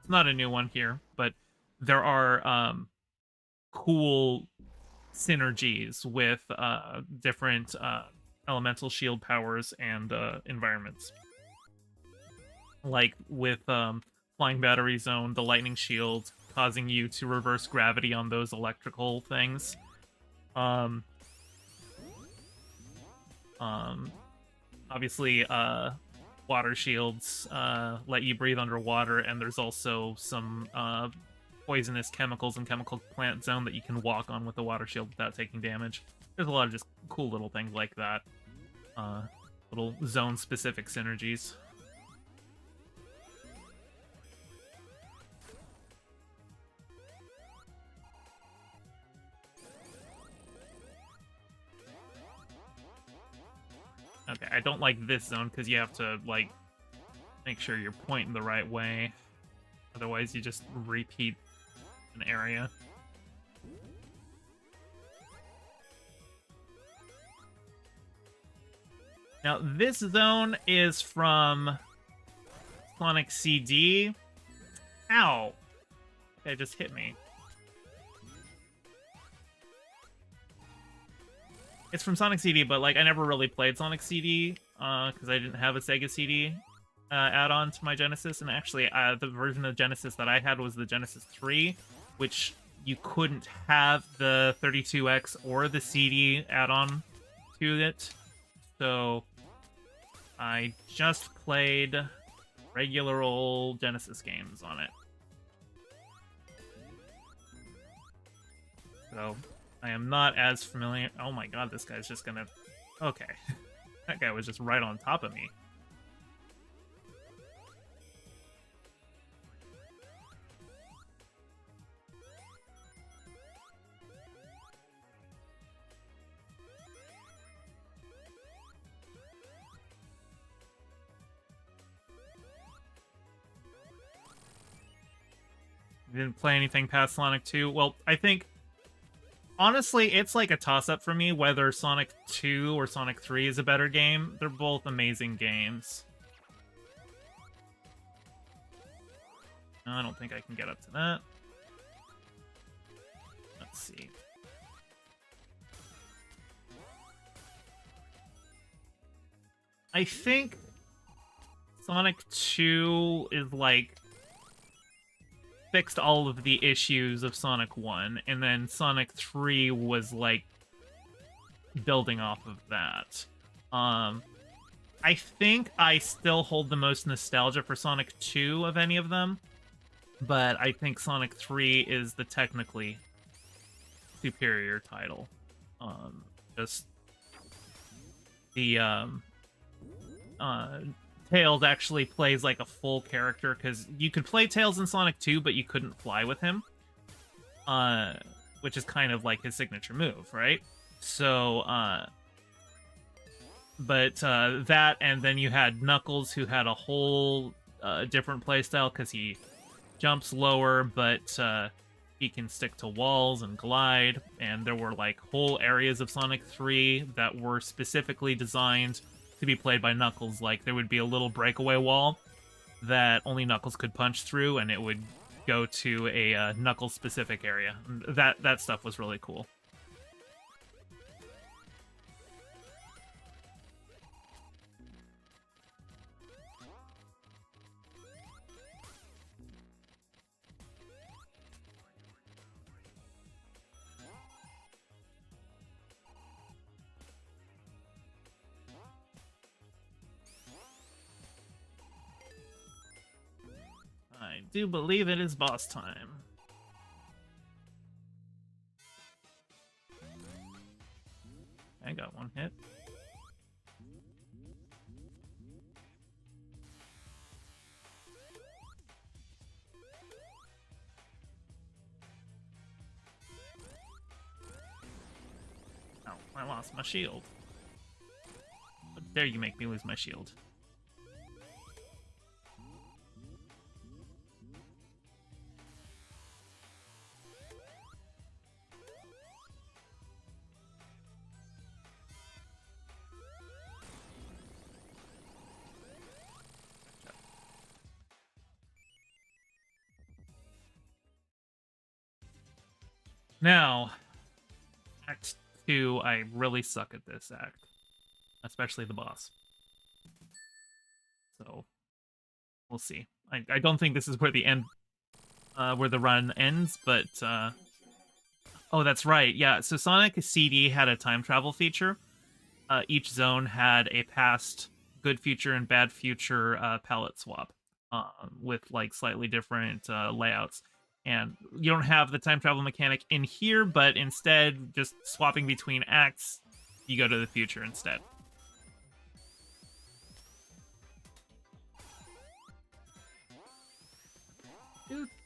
it's not a new one here, but there are cool synergies with different elemental shield powers and environments. Like with flying battery zone, the lightning shield, causing you to reverse gravity on those electrical things. Obviously, water shields let you breathe underwater, and there's also some poisonous chemicals and chemical plant zone that you can walk on with the water shield without taking damage. There's a lot of just cool little things like that. Little zone-specific synergies. Okay, I don't like this zone because you have to, like, make sure you're pointing the right way. Otherwise, you just repeat an area. Now, this zone is from Sonic CD. Ow! It just hit me. It's from Sonic CD, but, like, I never really played Sonic CD, because I didn't have a Sega CD add-on to my Genesis, and actually, the version of Genesis that I had was the Genesis 3, which you couldn't have the 32X or the CD add-on to it, so I just played regular old Genesis games on it. So I am not as familiar. Oh my god, this guy's just gonna... Okay. That guy was just right on top of me. You didn't play anything past Sonic 2? Well, I think... Honestly, it's like a toss-up for me whether Sonic 2 or Sonic 3 is a better game. They're both amazing games. No, I don't think I can get up to that. Let's see. I think Sonic 2 is like fixed all of the issues of Sonic 1, and then Sonic 3 was, like, building off of that. I think I still hold the most nostalgia for Sonic 2 of any of them, but I think Sonic 3 is the technically superior title. Just the, Tails actually plays like a full character, because you could play Tails in Sonic 2, but you couldn't fly with him. Which is kind of like his signature move, right? So, that, and then you had Knuckles, who had a whole different playstyle, because he jumps lower, but he can stick to walls and glide, and there were like whole areas of Sonic 3 that were specifically designed to be played by Knuckles. Like, there would be a little breakaway wall that only Knuckles could punch through, and it would go to a Knuckles-specific area. That stuff was really cool. I do believe it is boss time. I got one hit. Oh, I lost my shield. How dare you make me lose my shield? Now, Act 2, I really suck at this act. Especially the boss. So, we'll see. I don't think this is where the end, where the run ends, but oh, that's right. Yeah, so Sonic CD had a time travel feature. Each zone had a past, good future, and bad future palette swap with like slightly different layouts. And you don't have the time travel mechanic in here, but instead, just swapping between acts, you go to the future instead.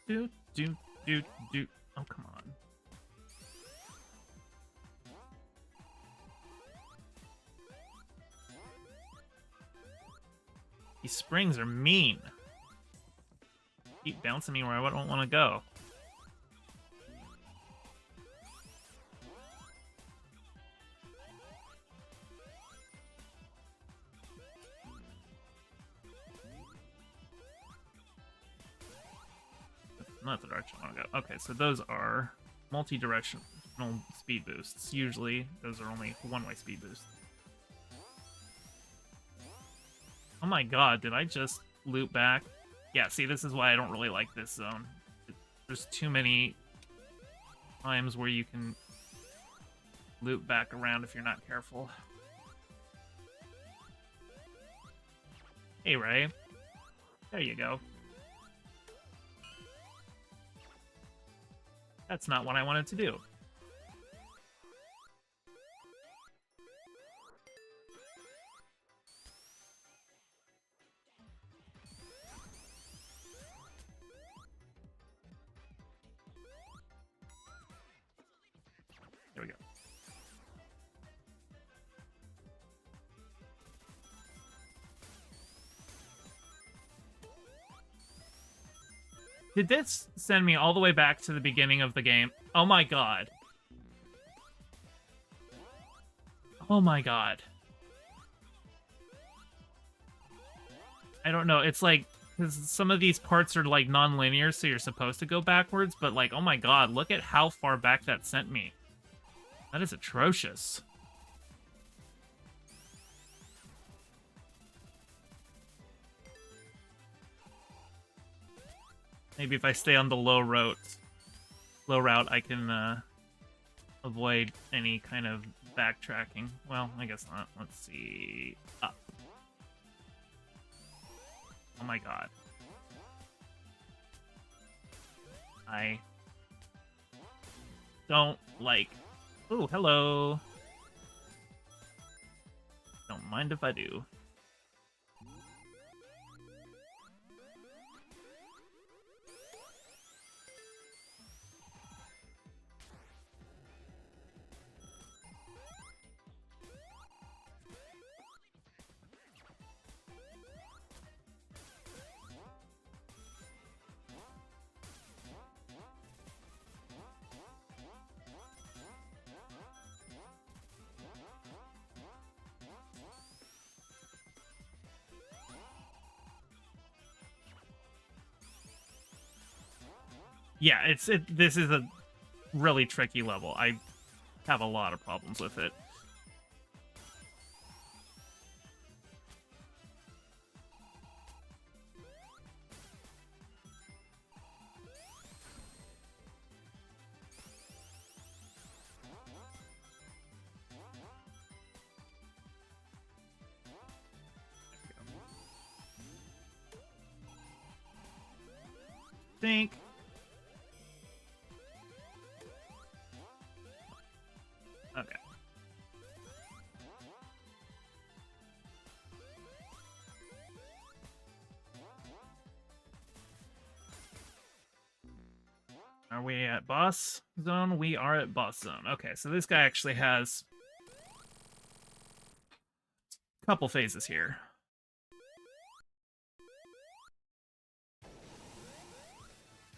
Do. Oh, come on. These springs are mean. Keep bouncing me where I don't want to go. Not the direction I want to go. Okay, so those are multi-directional speed boosts. Usually, those are only one-way speed boosts. Oh my god, did I just loop back? Yeah, see, this is why I don't really like this zone. There's too many times where you can loop back around if you're not careful. Hey, Ray. There you go. That's not what I wanted to do. There we go. Did this send me all the way back to the beginning of the game? Oh my god. Oh my god. I don't know. It's like, because some of these parts are like non-linear, so you're supposed to go backwards, but like, oh my god, look at how far back that sent me. That is atrocious. Maybe if I stay on the low route, I can avoid any kind of backtracking. Well, I guess not. Let's see. Up. Oh my god. I don't like... Oh, hello. Don't mind if I do. Yeah, this is a really tricky level. I have a lot of problems with it. Think. Okay. Are we at boss zone? We are at boss zone. Okay, so this guy actually has a couple phases here.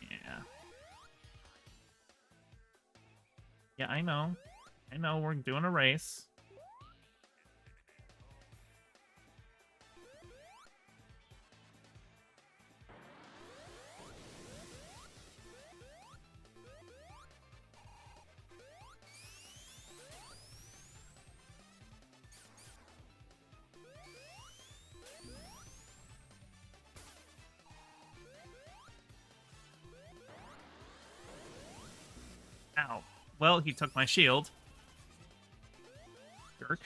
Yeah. Yeah, I know. I know, we're doing a race. Ow. Well, he took my shield. Jerk.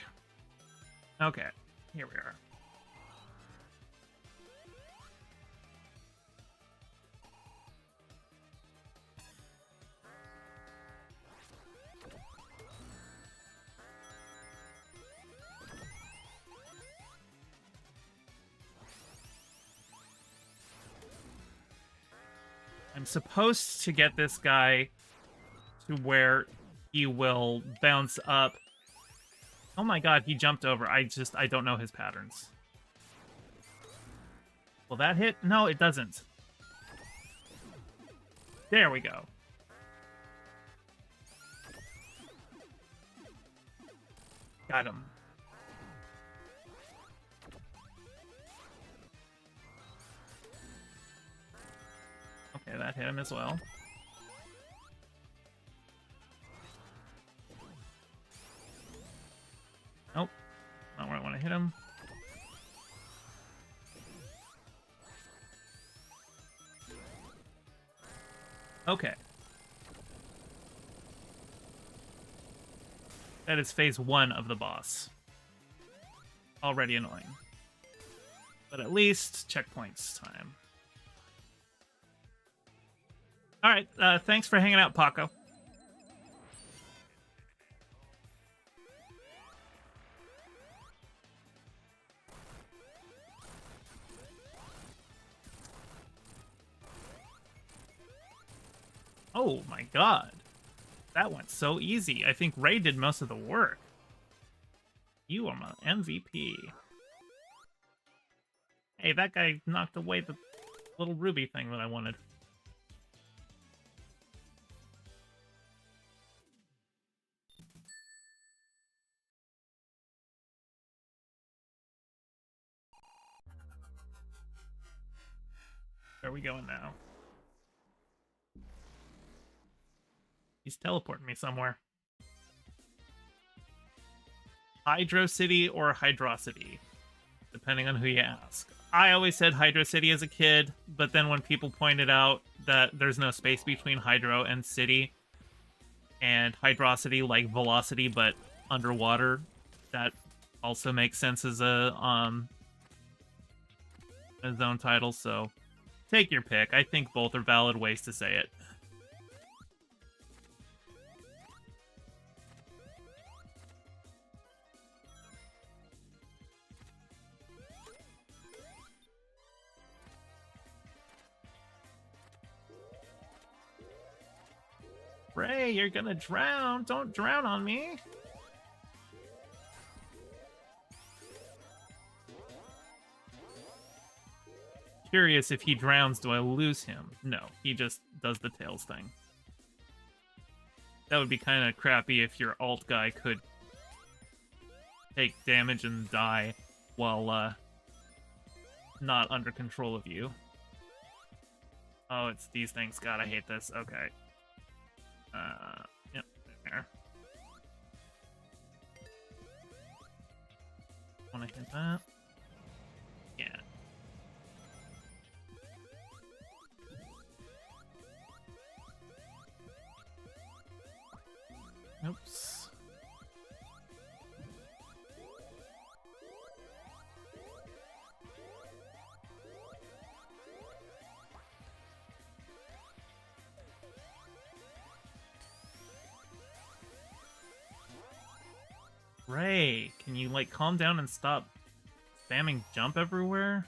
Okay, here we are. I'm supposed to get this guy to where he will bounce up. Oh my god, he jumped over. I don't know his patterns. Will that hit? No, it doesn't. There we go. Got him. Okay, that hit him as well. Nope. Not where I want to hit him. Okay. That is phase 1 of the boss. Already annoying. But at least checkpoints time. Alright, thanks for hanging out, Paco. Oh my god. That went so easy. I think Ray did most of the work. You are my MVP. Hey, that guy knocked away the little ruby thing that I wanted. Where are we going now? He's teleporting me somewhere. Hydro City or Hydrocity, depending on who you ask. I always said Hydro City as a kid, but then when people pointed out that there's no space between Hydro and City, and Hydrocity like velocity but underwater, that also makes sense as a zone title, so take your pick. I think both are valid ways to say it. Ray, you're gonna drown. Don't drown on me. Curious, if he drowns, do I lose him? No, he just does the tails thing. That would be kind of crappy if your alt guy could take damage and die while not under control of you. Oh, it's these things. God, I hate this. Okay. Yep, there. Wanna hit that? Yeah. Oops. Ray, can you, like, calm down and stop spamming jump everywhere?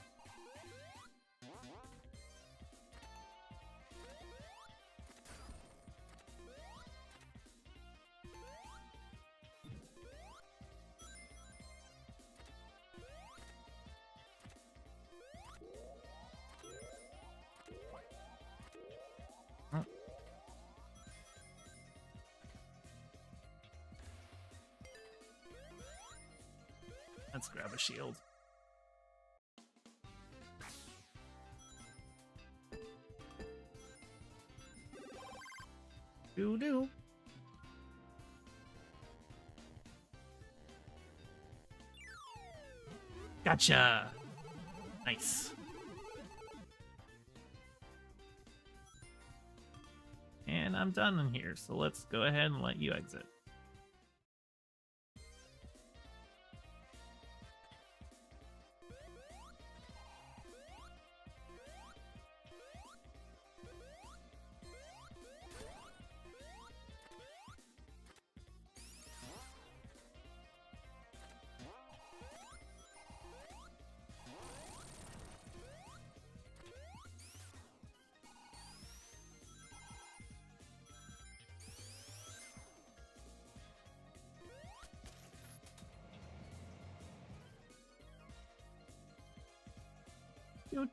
Let's grab a shield. Doo-doo. Gotcha! Nice. And and I'm done in here. So let's go ahead and let you exit.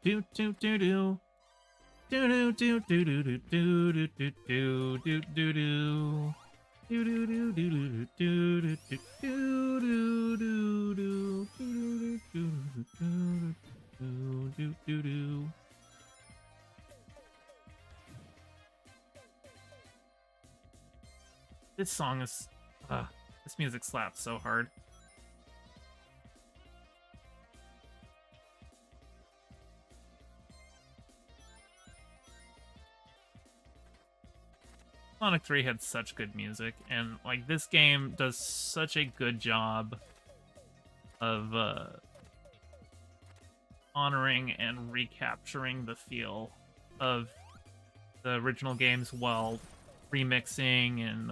Do do do do do. Do do do do do do do do do do do do. Do do do do do do do do do do do do do. This song is this music slaps so hard. Sonic 3 had such good music, and like this game does such a good job of honoring and recapturing the feel of the original games while remixing and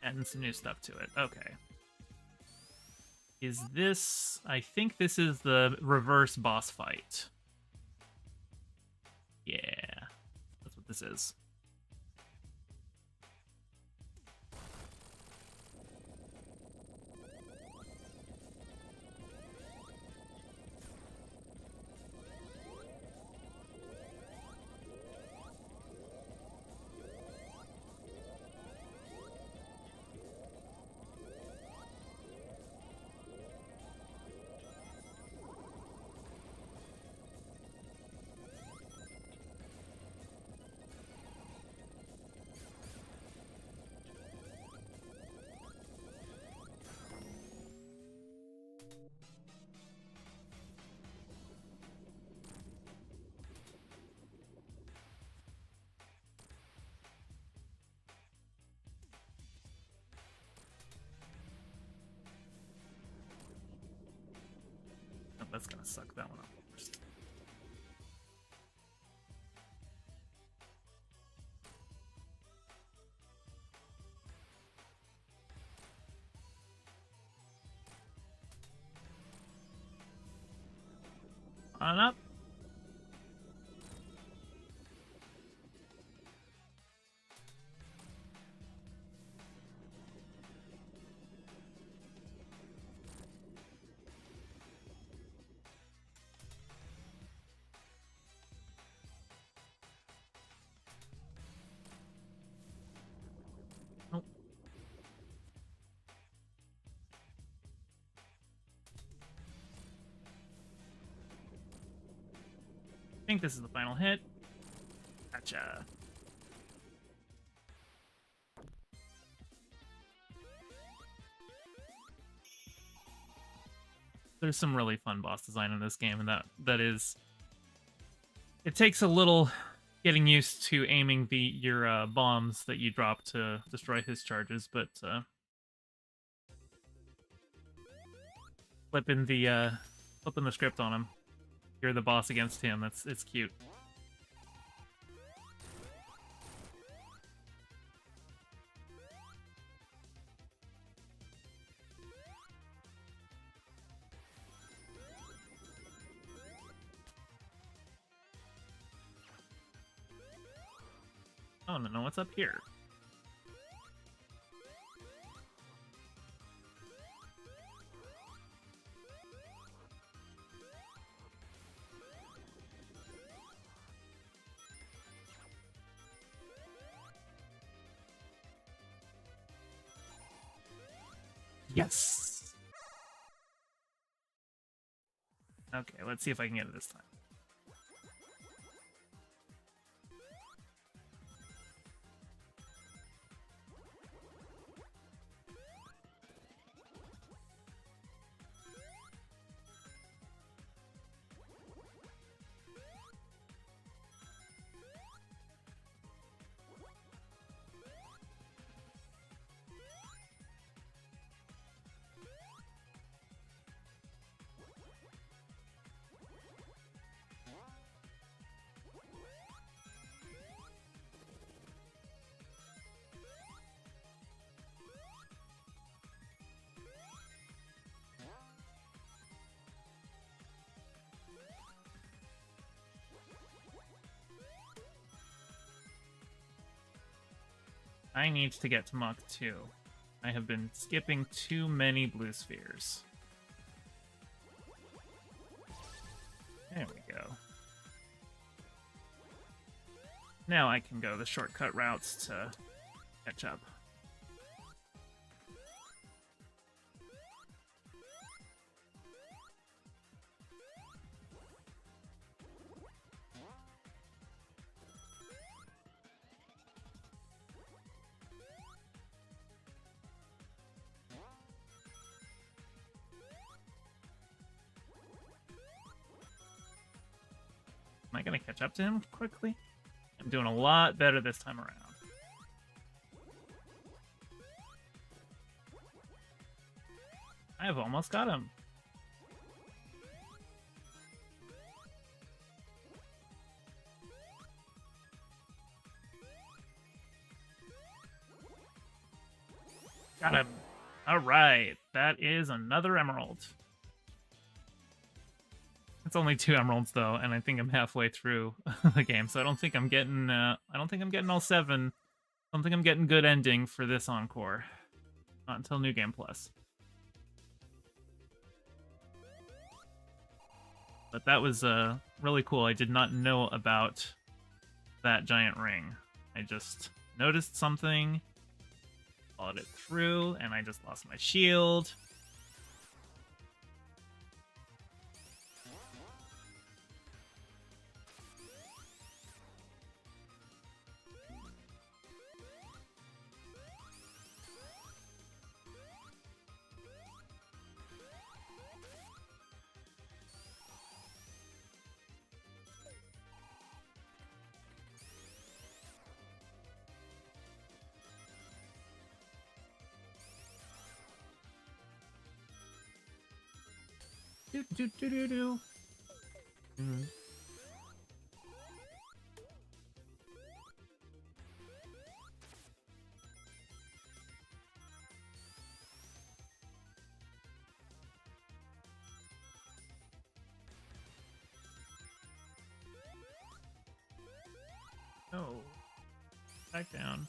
adding some new stuff to it. Okay. Is this... I think this is the reverse boss fight. Yeah. That's what this is. That's gonna suck that one up first. On up. I think this is the final hit. Gotcha. There's some really fun boss design in this game, and that is... It takes a little getting used to aiming your bombs that you drop to destroy his charges, but flipping the script on him. You're the boss against him. It's cute. Oh no, what's up here? Yes! Okay, let's see if I can get it this time. I need to get to Mach 2. I have been skipping too many blue spheres. There we go. Now I can go the shortcut routes to catch up. Am I gonna catch up to him quickly? I'm doing a lot better this time around. I've almost got him. Got him. All right, that is another emerald. It's only 2 emeralds though, and I think I'm halfway through the game, so I don't think I'm getting. I don't think I'm getting all 7. I don't think I'm getting good ending for this encore. Not until New Game Plus. But that was really cool. I did not know about that giant ring. I just noticed something, followed it through, and I just lost my shield. Do do do do do. Oh, back down.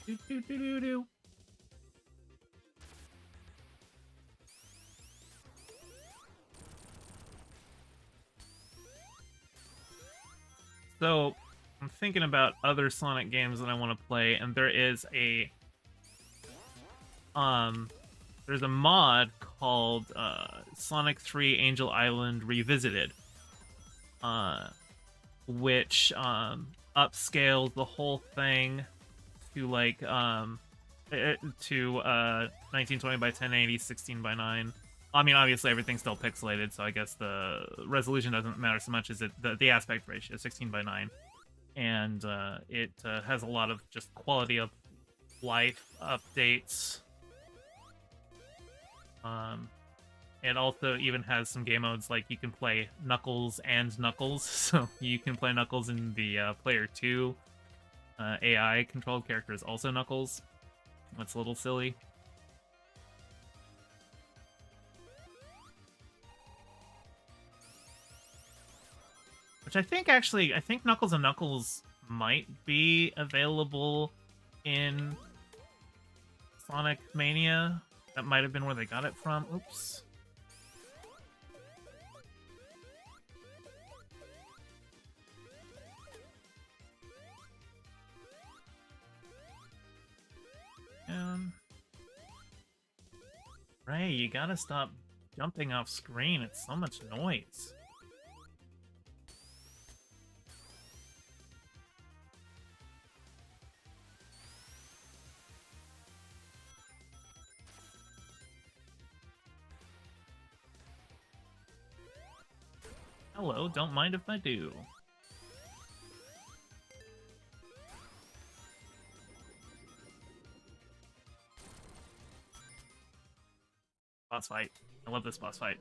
Do do do do do. So, I'm thinking about other Sonic games that I want to play, and there is a there's a mod called Sonic 3 Angel Island Revisited, which upscales the whole thing to like to 1920 by 1080, 16 by 9. I mean, obviously everything's still pixelated, so I guess the resolution doesn't matter so much as the aspect ratio, 16 by 9, and it has a lot of just quality of life updates. It also even has some game modes, like you can play Knuckles and Knuckles, so you can play Knuckles in the player 2 AI controlled character is also Knuckles. That's a little silly. Which I think Knuckles and Knuckles might be available in Sonic Mania. That might have been where they got it from. Oops. Ray, you gotta stop jumping off screen. It's so much noise. Hello, don't mind if I do. Boss fight. I love this boss fight.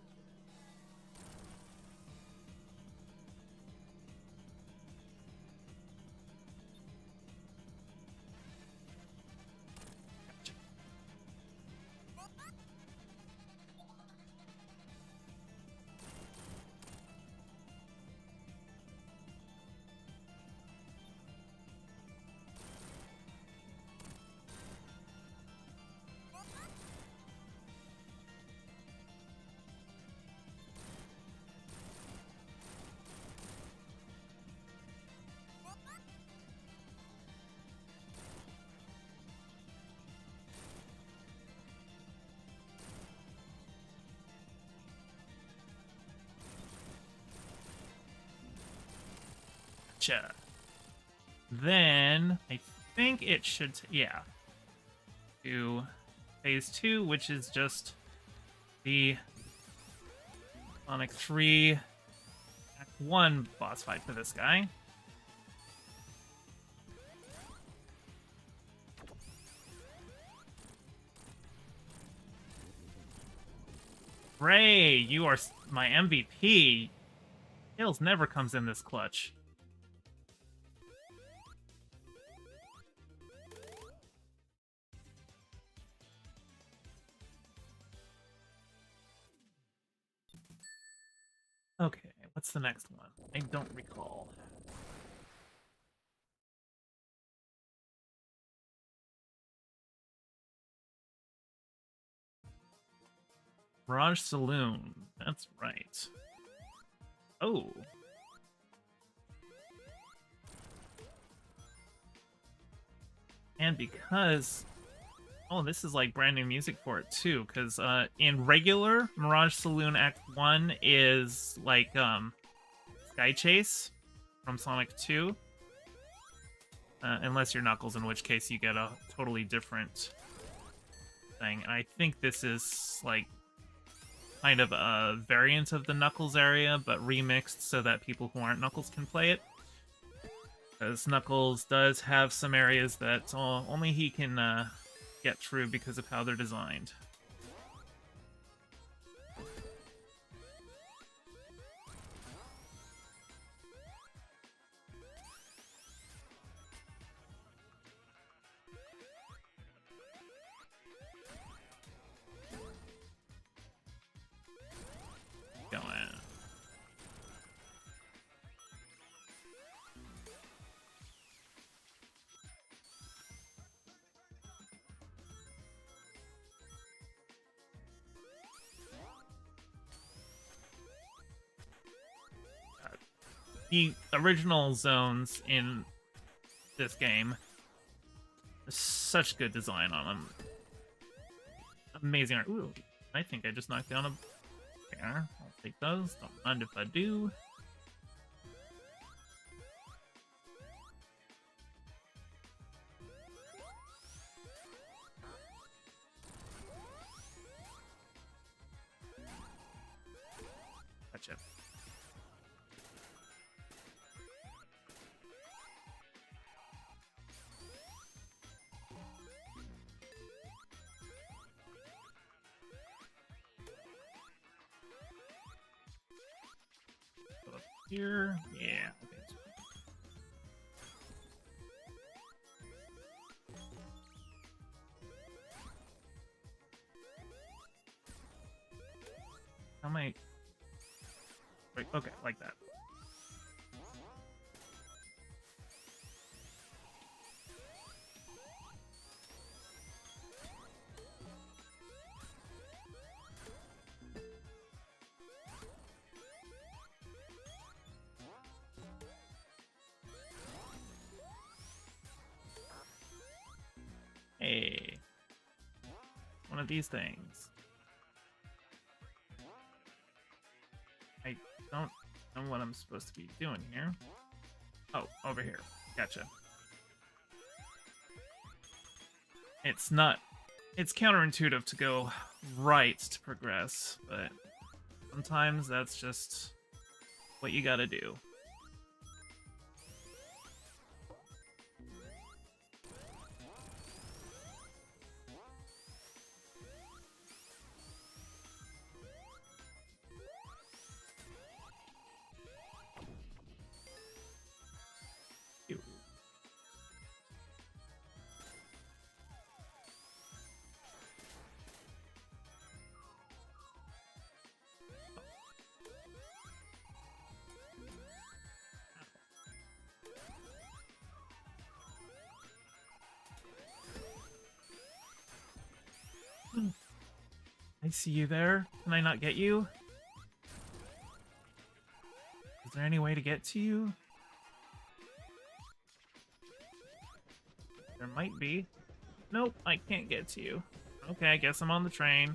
Gotcha. Then I think it should, yeah, do phase 2, which is just the Sonic 3 Act 1 boss fight for this guy. Ray, you are my MVP. Tails never comes in this clutch. Okay, what's the next one? I don't recall. Mirage Saloon. That's right. Oh. And because... Oh, this is like brand new music for it too, because in regular Mirage Saloon Act 1 is like Sky Chase from Sonic 2. Unless you're Knuckles, in which case you get a totally different thing. And I think this is like kind of a variant of the Knuckles area, but remixed so that people who aren't Knuckles can play it. Because Knuckles does have some areas that only he can get through because of how they're designed. Going. The original zones in this game, such good design on them. Amazing art. Ooh, I think I just knocked down a bear. I'll take those. Don't mind if I do. Gotcha. Here, yeah. Okay. How am I? Wait, okay, like that. Hey, one of these things. I don't know what I'm supposed to be doing here. Oh, over here. Gotcha. It's not... It's counterintuitive to go right to progress, but sometimes that's just what you gotta do. see you there. Can I not get you? Is there any way to get to you? There might be. Nope, I can't get to you. Okay, I guess I'm on the train.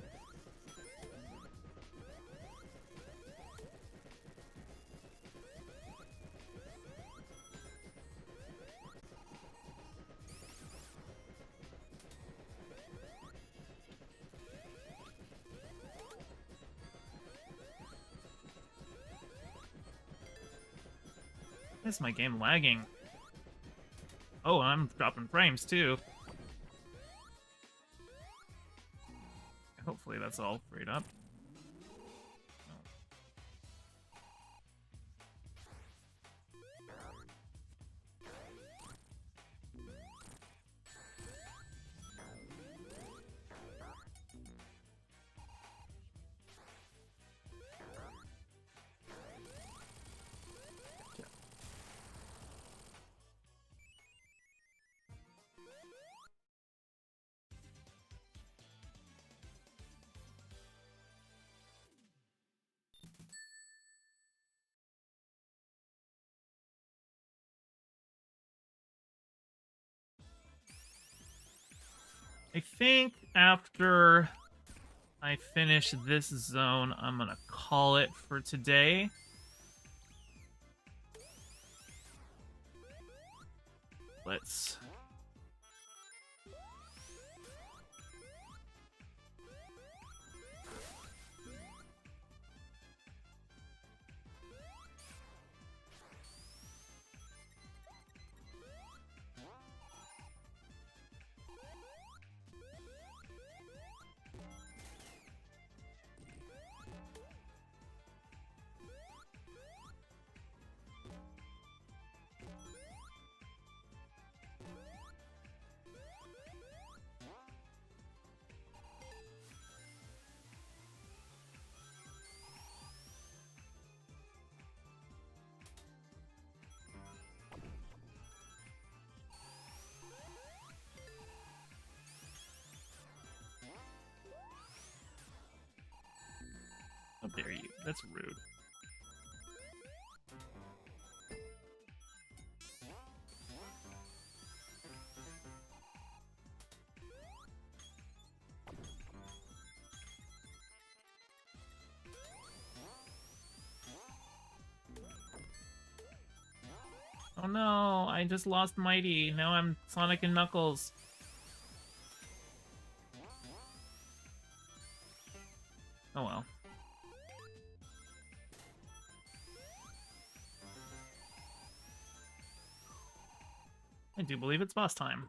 Why is my game lagging? Oh, I'm dropping frames too. Hopefully that's all freed up. I think after I finish this zone, I'm gonna call it for today. Let's... How dare you? That's rude. Oh no, I just lost Mighty. Now I'm Sonic and Knuckles. Oh well. I do believe it's boss time.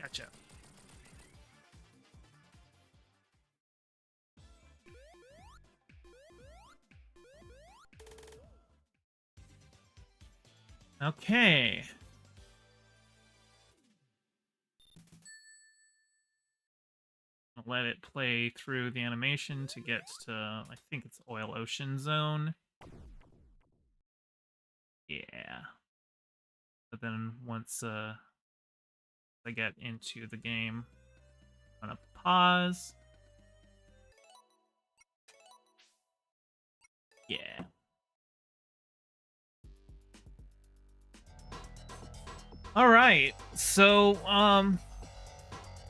Gotcha. Okay. I'll let it play through the animation to get to, I think it's Oil Ocean Zone. Yeah. But then once I get into the game, I'm gonna pause. Yeah. All right. So,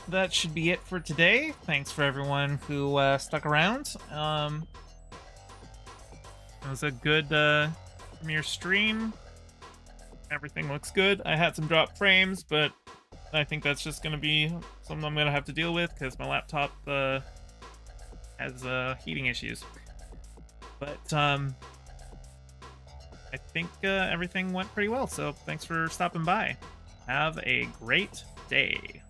that should be it for today. Thanks for everyone who stuck around. It was a good premiere stream. Everything looks good. I had some drop frames, but I think that's just going to be something I'm going to have to deal with because my laptop has heating issues. But I think everything went pretty well, so thanks for stopping by. Have a great day.